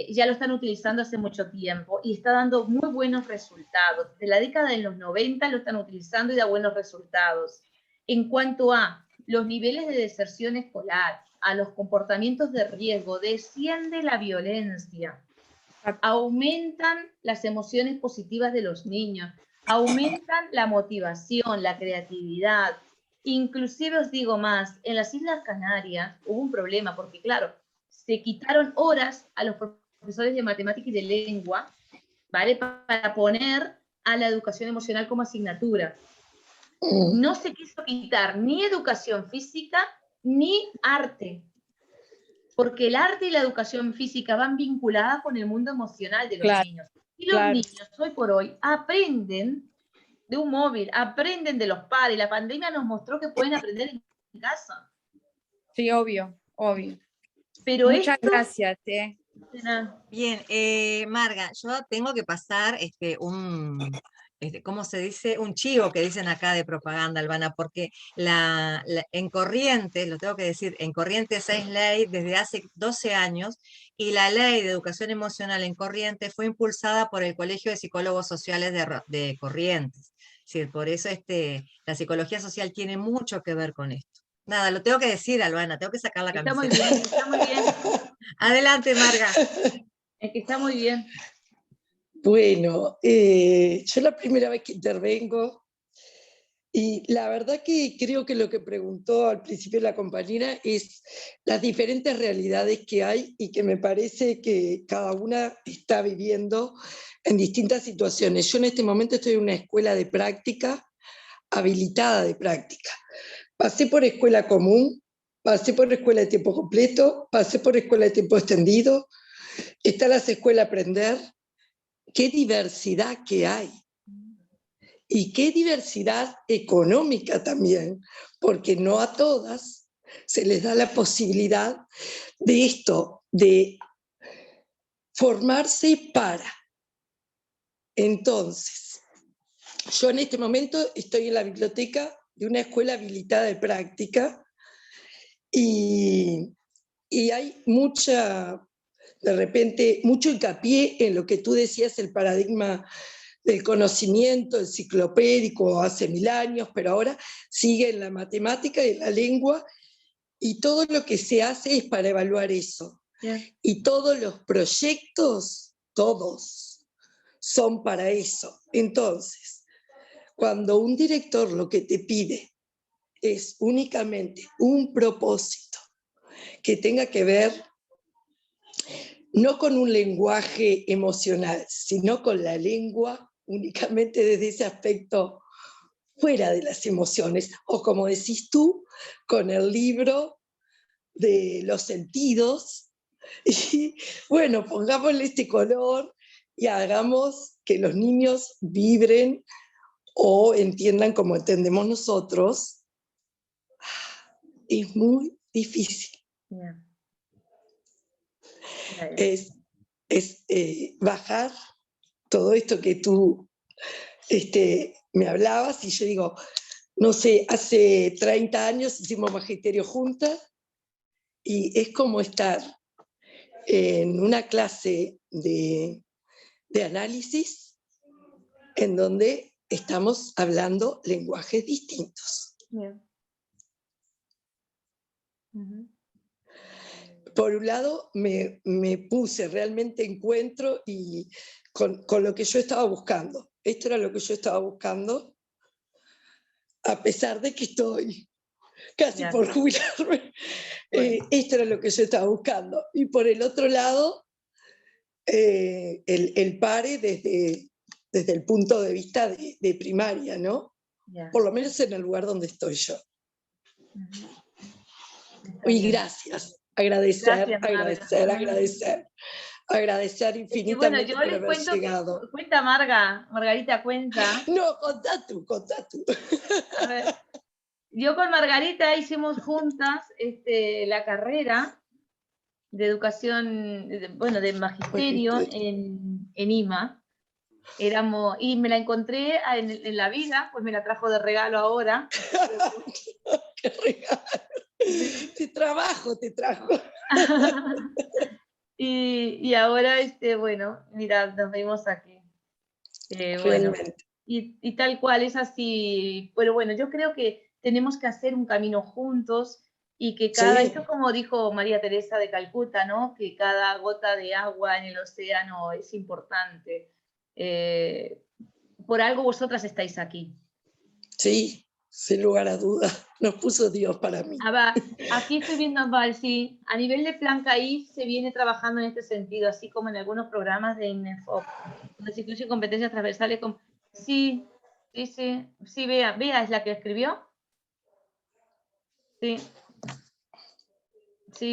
ya lo están utilizando hace mucho tiempo y está dando muy buenos resultados. De la década de los 90 lo están utilizando y da buenos resultados. En cuanto a los niveles de deserción escolar, a los comportamientos de riesgo, desciende la violencia, aumentan las emociones positivas de los niños, aumentan la motivación, la creatividad. Inclusive os digo más, en las Islas Canarias hubo un problema porque, claro, se quitaron horas a los profesores de matemática y de lengua, ¿vale? Para poner a la educación emocional como asignatura. No se quiso quitar ni educación física ni arte, porque el arte y la educación física van vinculadas con el mundo emocional de los niños. Y los niños hoy por hoy aprenden de un móvil, aprenden de los padres. La pandemia nos mostró que pueden aprender en casa. Sí, obvio. Pero muchas gracias. Bien, Marga, yo tengo que pasar ¿cómo se dice? Un chivo que dicen acá de propaganda, Albana, porque en Corrientes, lo tengo que decir, en Corrientes hay ley desde hace 12 años y la ley de educación emocional en Corrientes fue impulsada por el Colegio de Psicólogos Sociales de Corrientes. Es decir, por eso la psicología social tiene mucho que ver con esto. Nada, lo tengo que decir, Albana, tengo que sacar la camiseta. Está muy bien. Adelante, Marga. Es que está muy bien. Bueno, yo la primera vez que intervengo, y la verdad que creo que lo que preguntó al principio la compañera es las diferentes realidades que hay y que me parece que cada una está viviendo en distintas situaciones. Yo en este momento estoy en una escuela de práctica, habilitada de práctica. Pasé por escuela común, pasé por escuela de tiempo completo, pasé por escuela de tiempo extendido, está las escuelas Aprender. Qué diversidad que hay. Y qué diversidad económica también, porque no a todas se les da la posibilidad de esto, de formarse para. Entonces, yo en este momento estoy en la biblioteca de una escuela habilitada de práctica y hay de repente, mucho hincapié en lo que tú decías, el paradigma del conocimiento enciclopédico hace 1000 años, pero ahora sigue en la matemática y en la lengua, y todo lo que se hace es para evaluar eso. Y todos los proyectos, todos, son para eso. Entonces, cuando un director lo que te pide es únicamente un propósito que tenga que ver no con un lenguaje emocional, sino con la lengua únicamente desde ese aspecto fuera de las emociones, o como decís tú, con el libro de los sentidos, y bueno, pongámosle este color y hagamos que los niños vibren o entiendan como entendemos nosotros. Es muy difícil. Yeah. Es bajar todo esto que tú me hablabas, y yo digo, no sé, hace 30 años hicimos magisterio juntas, y es como estar en una clase de análisis en donde estamos hablando lenguajes distintos. Yeah. Uh-huh. Por un lado, me puse realmente encuentro y con lo que yo estaba buscando. Esto era lo que yo estaba buscando, a pesar de que estoy casi por jubilarme. Esto era lo que yo estaba buscando. Y por el otro lado, el PARE desde el punto de vista de primaria, ¿no? Por lo menos en el lugar donde estoy yo. Y gracias. Agradecer infinitamente bueno, yo por les haber cuento llegado. Cuenta Margarita cuenta. No, contá tú. A ver, yo con Margarita hicimos juntas la carrera de educación, de magisterio en IMA. Y me la encontré en la vida, pues me la trajo de regalo ahora. ¡Qué regalo! Sí. Te trajo. y ahora, bueno, mira, nos vemos aquí. Bueno, y tal cual, es así. Pero bueno, yo creo que tenemos que hacer un camino juntos y que esto como dijo María Teresa de Calcuta, ¿no? Que cada gota de agua en el océano es importante. Por algo vosotras estáis aquí. Sí, sin lugar a dudas, nos puso Dios para mí. Aquí estoy viendo, sí, a nivel de Plan CAIF se viene trabajando en este sentido, así como en algunos programas de INEFOP, donde se incluyen competencias transversales. Sí, Bea es la que escribió. Sí,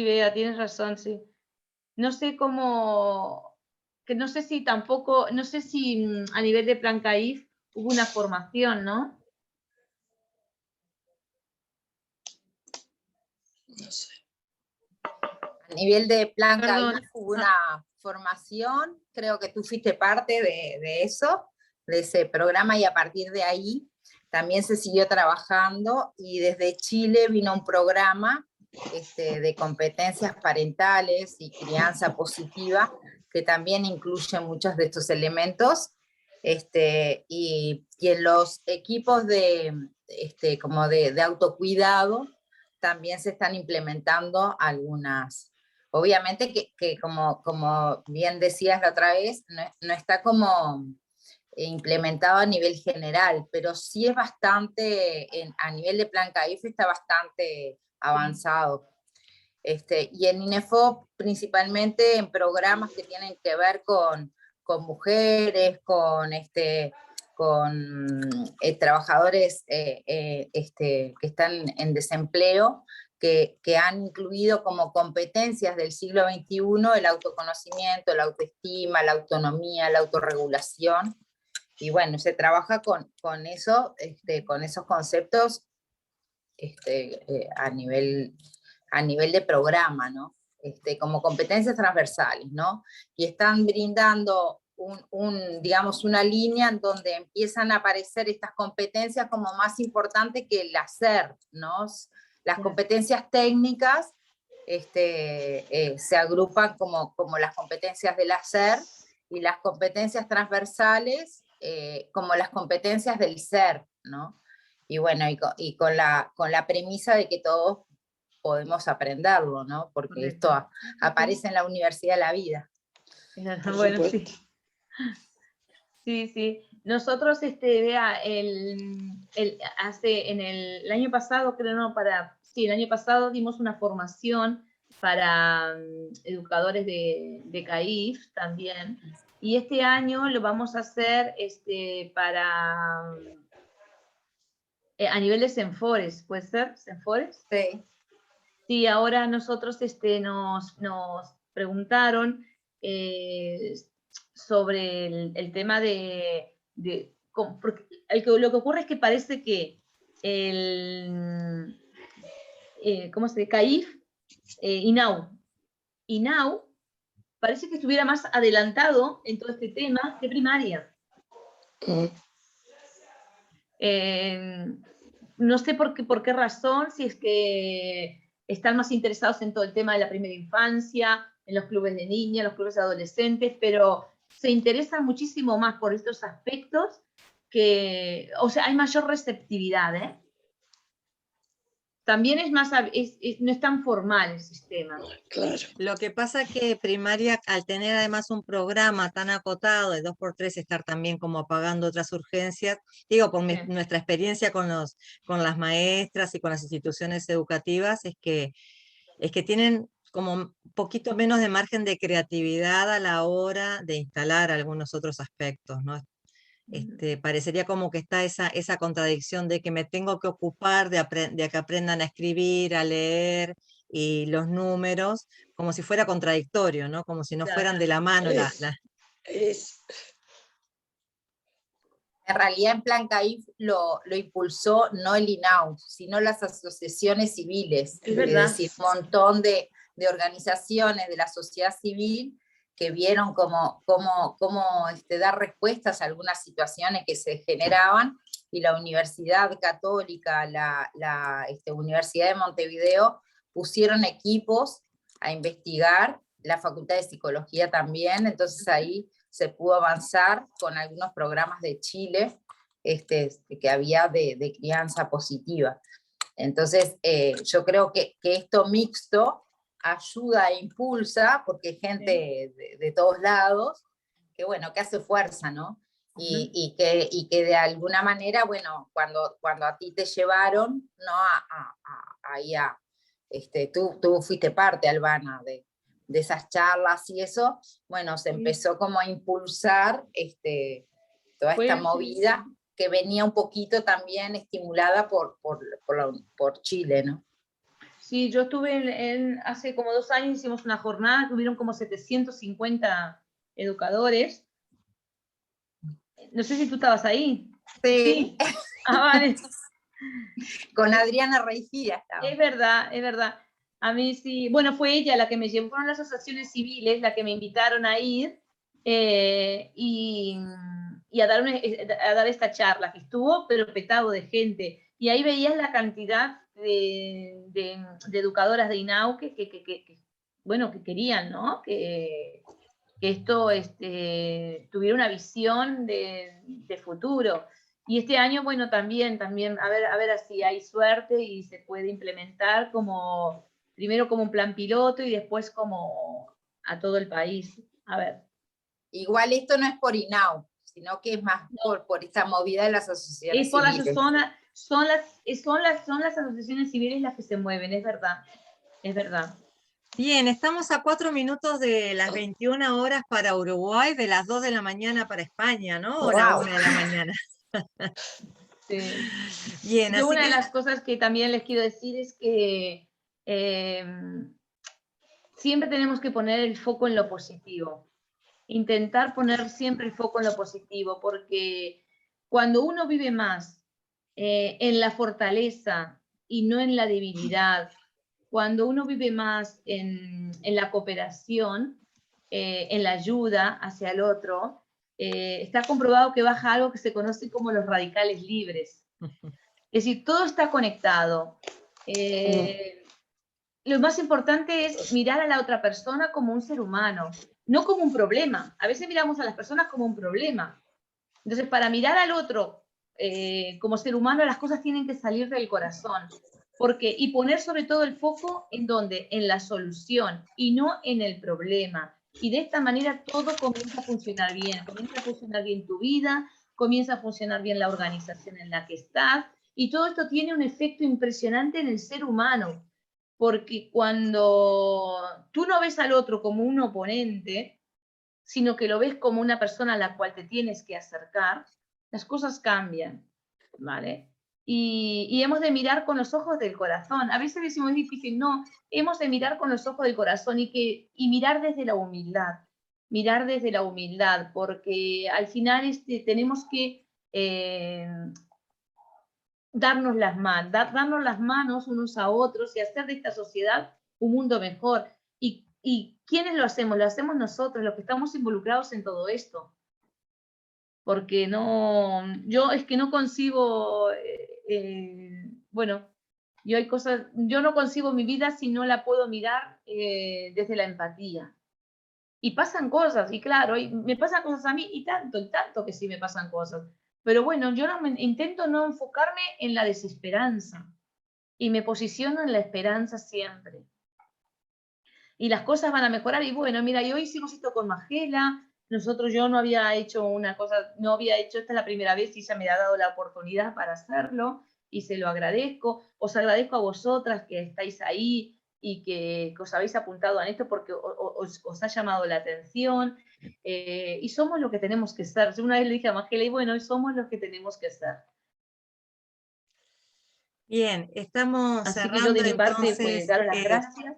Bea, tienes razón, sí. No sé cómo, que no sé si a nivel de Plan CAIF hubo una formación, ¿no? No sé. A nivel de Plan CAIF hubo una formación, creo que tú fuiste parte de eso, de ese programa, y a partir de ahí también se siguió trabajando, y desde Chile vino un programa de competencias parentales y crianza positiva, que también incluye muchos de estos elementos, y en los equipos como de autocuidado también se están implementando algunas. Obviamente que como bien decías la otra vez, no está como implementado a nivel general, pero sí es bastante, a nivel de Plan CAIF está bastante avanzado. Y en INEFOP principalmente en programas que tienen que ver con mujeres, con trabajadores que están en desempleo, que han incluido como competencias del siglo XXI el autoconocimiento, la autoestima, la autonomía, la autorregulación. Y bueno, se trabaja con eso, con esos conceptos a nivel de programa, ¿no? Como competencias transversales, ¿no? Y están brindando digamos, una línea en donde empiezan a aparecer estas competencias como más importantes que el hacer, ¿no? Las competencias técnicas se agrupan como las competencias del hacer, y las competencias transversales como las competencias del ser, ¿no? Y bueno, y con la premisa de que todos podemos aprenderlo, ¿no? Porque esto aparece en la universidad de la vida. Bueno, sí. Sí. Nosotros, Bea, el año pasado, creo, el año pasado dimos una formación para educadores de CAIF también. Y este año lo vamos a hacer para a nivel de Senfores, ¿puede ser? ¿Senfores? Sí. Sí, ahora nosotros nos preguntaron sobre el tema porque lo que ocurre es que parece que ¿cómo se dice? CAIF, INAU parece que estuviera más adelantado en todo este tema que primaria. No sé por qué razón, si es que están más interesados en todo el tema de la primera infancia, en los clubes de niñas, los clubes de adolescentes, pero se interesan muchísimo más por estos aspectos o sea, hay mayor receptividad, ¿eh? También es más, no es tan formal el sistema. Claro. Lo que pasa es que primaria, al tener además un programa tan acotado de 2x3, estar también como apagando otras urgencias, digo, por nuestra experiencia con las maestras y con las instituciones educativas, es que tienen como un poquito menos de margen de creatividad a la hora de instalar algunos otros aspectos, ¿no? Parecería como que está esa contradicción de que me tengo que ocupar de que aprendan a escribir, a leer y los números, como si fuera contradictorio, ¿no? Como si no fueran de la mano. En realidad, en Plan CAIF lo impulsó no el INAU, sino las asociaciones civiles. Es verdad. Decir, un montón de organizaciones de la sociedad civil que vieron cómo dar respuestas a algunas situaciones que se generaban, y la Universidad Católica, la Universidad de Montevideo, pusieron equipos a investigar, la Facultad de Psicología también, entonces ahí se pudo avanzar con algunos programas de Chile que había de crianza positiva. Entonces, yo creo que esto mixto ayuda e impulsa, porque hay gente de todos lados que, bueno, que hace fuerza, ¿no? Y que de alguna manera, bueno, cuando a ti te llevaron, ¿no? Tú fuiste parte, Albana, de esas charlas y eso, bueno, se empezó como a impulsar toda esta movida que venía un poquito también estimulada por Chile, ¿no? Sí, yo estuve hace como 2 años, hicimos una jornada, tuvieron como 750 educadores. No sé si tú estabas ahí. Sí. Ah, vale. Con Adriana Reijía estaba. Es verdad. A mí sí, bueno, fue ella la que me llevó, fueron las asociaciones civiles las que me invitaron a ir y a dar esta charla, que estuvo pero petado de gente. Y ahí veías la cantidad de educadoras de INAU que querían, ¿no? Que esto tuviera una visión de futuro. Y este año, bueno, también, a ver si hay suerte y se puede implementar primero como un plan piloto y después como a todo el país. A ver. Igual esto no es por INAU, sino que es más por esta movida de las asociaciones es por civiles. Son las asociaciones civiles las que se mueven, es verdad. Es verdad. Bien, estamos a 4 minutos de las 21 horas para Uruguay, de las 2 de la mañana para España, ¿no? O la 1 de la mañana. Sí. Bien, Yo así una que de las cosas que también les quiero decir es que siempre tenemos que poner el foco en lo positivo. Intentar poner siempre el foco en lo positivo, porque cuando uno vive más en la fortaleza y no en la debilidad, cuando uno vive más en la cooperación, en la ayuda hacia el otro, está comprobado que baja algo que se conoce como los radicales libres. Es decir, todo está conectado. Lo más importante es mirar a la otra persona como un ser humano, no como un problema. A veces miramos a las personas como un problema. Entonces, para mirar al otro como ser humano, las cosas tienen que salir del corazón. Y poner sobre todo el foco en ¿dónde? En la solución y no en el problema. Y de esta manera todo comienza a funcionar bien. Comienza a funcionar bien tu vida, comienza a funcionar bien la organización en la que estás, y todo esto tiene un efecto impresionante en el ser humano. porque cuando tú no ves al otro como un oponente, sino que lo ves como una persona a la cual te tienes que acercar, las cosas cambian, ¿vale? Y hemos de mirar con los ojos del corazón. A veces decimos, es difícil, no, hemos de mirar con los ojos del corazón y mirar desde la humildad. Mirar desde la humildad, porque al final tenemos que darnos las manos unos a otros y hacer de esta sociedad un mundo mejor. ¿Y quiénes lo hacemos? Lo hacemos nosotros, los que estamos involucrados en todo esto. Porque yo es que no concibo, bueno, yo no concibo mi vida si no la puedo mirar desde la empatía. Y pasan cosas, y claro, y me pasan cosas a mí, y tanto que sí me pasan cosas. Pero bueno, yo intento no enfocarme en la desesperanza, y me posiciono en la esperanza siempre. Y las cosas van a mejorar, y bueno, mira, y hoy hicimos esto con Magela, yo no había hecho una cosa, esta es la primera vez y ella me ha dado la oportunidad para hacerlo, y se lo agradezco. Os agradezco a vosotras que estáis ahí, y que os habéis apuntado a esto porque os ha llamado la atención, y somos lo que tenemos que ser. Una vez le dije a Magela, y bueno, somos los que tenemos que ser. Bien, estamos Así cerrando, que yo de mi parte, pues, entonces, daros las gracias.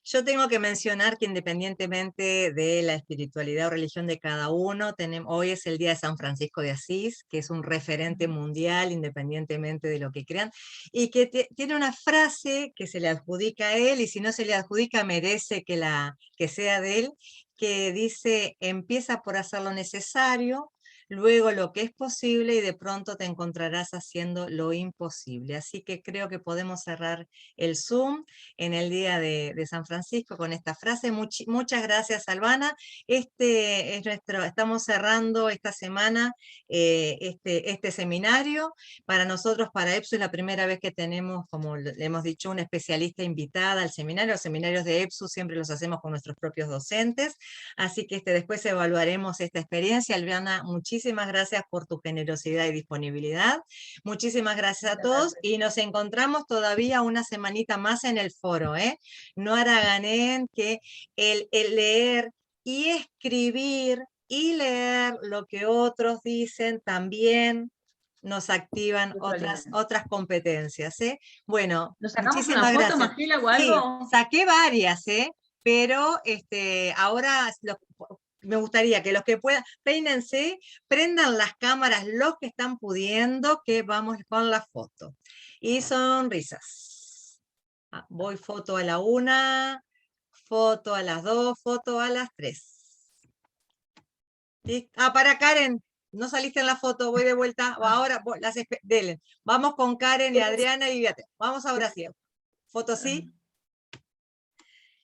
yo tengo que mencionar que independientemente de la espiritualidad o religión de cada uno, hoy es el día de San Francisco de Asís, que es un referente mundial independientemente de lo que crean, y que tiene una frase que se le adjudica a él, y si no se le adjudica merece que sea de él, que dice: empieza por hacer lo necesario, luego lo que es posible, y de pronto te encontrarás haciendo lo imposible. Así que creo que podemos cerrar el Zoom en el día de San Francisco con esta frase. Muchas gracias, Albana. Estamos cerrando esta semana este seminario. Para nosotros, para EPSU, es la primera vez que tenemos, como le hemos dicho, una especialista invitada al seminario. Los seminarios de EPSU siempre los hacemos con nuestros propios docentes, así que después evaluaremos esta experiencia. Albana, muchísimas gracias por tu generosidad y disponibilidad. Muchísimas gracias a todos, y nos encontramos todavía una semanita más en el foro, ¿eh? No haraganen que el leer y escribir y leer lo que otros dicen también nos activan otras competencias, ¿eh? Bueno, ¿Nos sacamos muchísimas una foto, gracias. Magela, o algo? Sí, saqué varias, ¿eh? Pero ahora me gustaría que los que puedan, peínense, prendan las cámaras los que están pudiendo, que vamos con la foto. Y sonrisas. Voy foto a la 1, foto a las 2, foto a las 3. ¿Sí? Para Karen, no saliste en la foto, voy de vuelta. Ahora, dele. Vamos con Karen y Adriana y Beate. Vamos ahora sí. ¿Foto sí?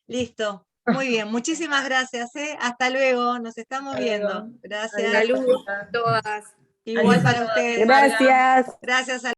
Listo. Muy bien, muchísimas gracias. Hasta luego, nos estamos viendo. Gracias. Saludos a todas. Igual para ustedes. Gracias. Gracias a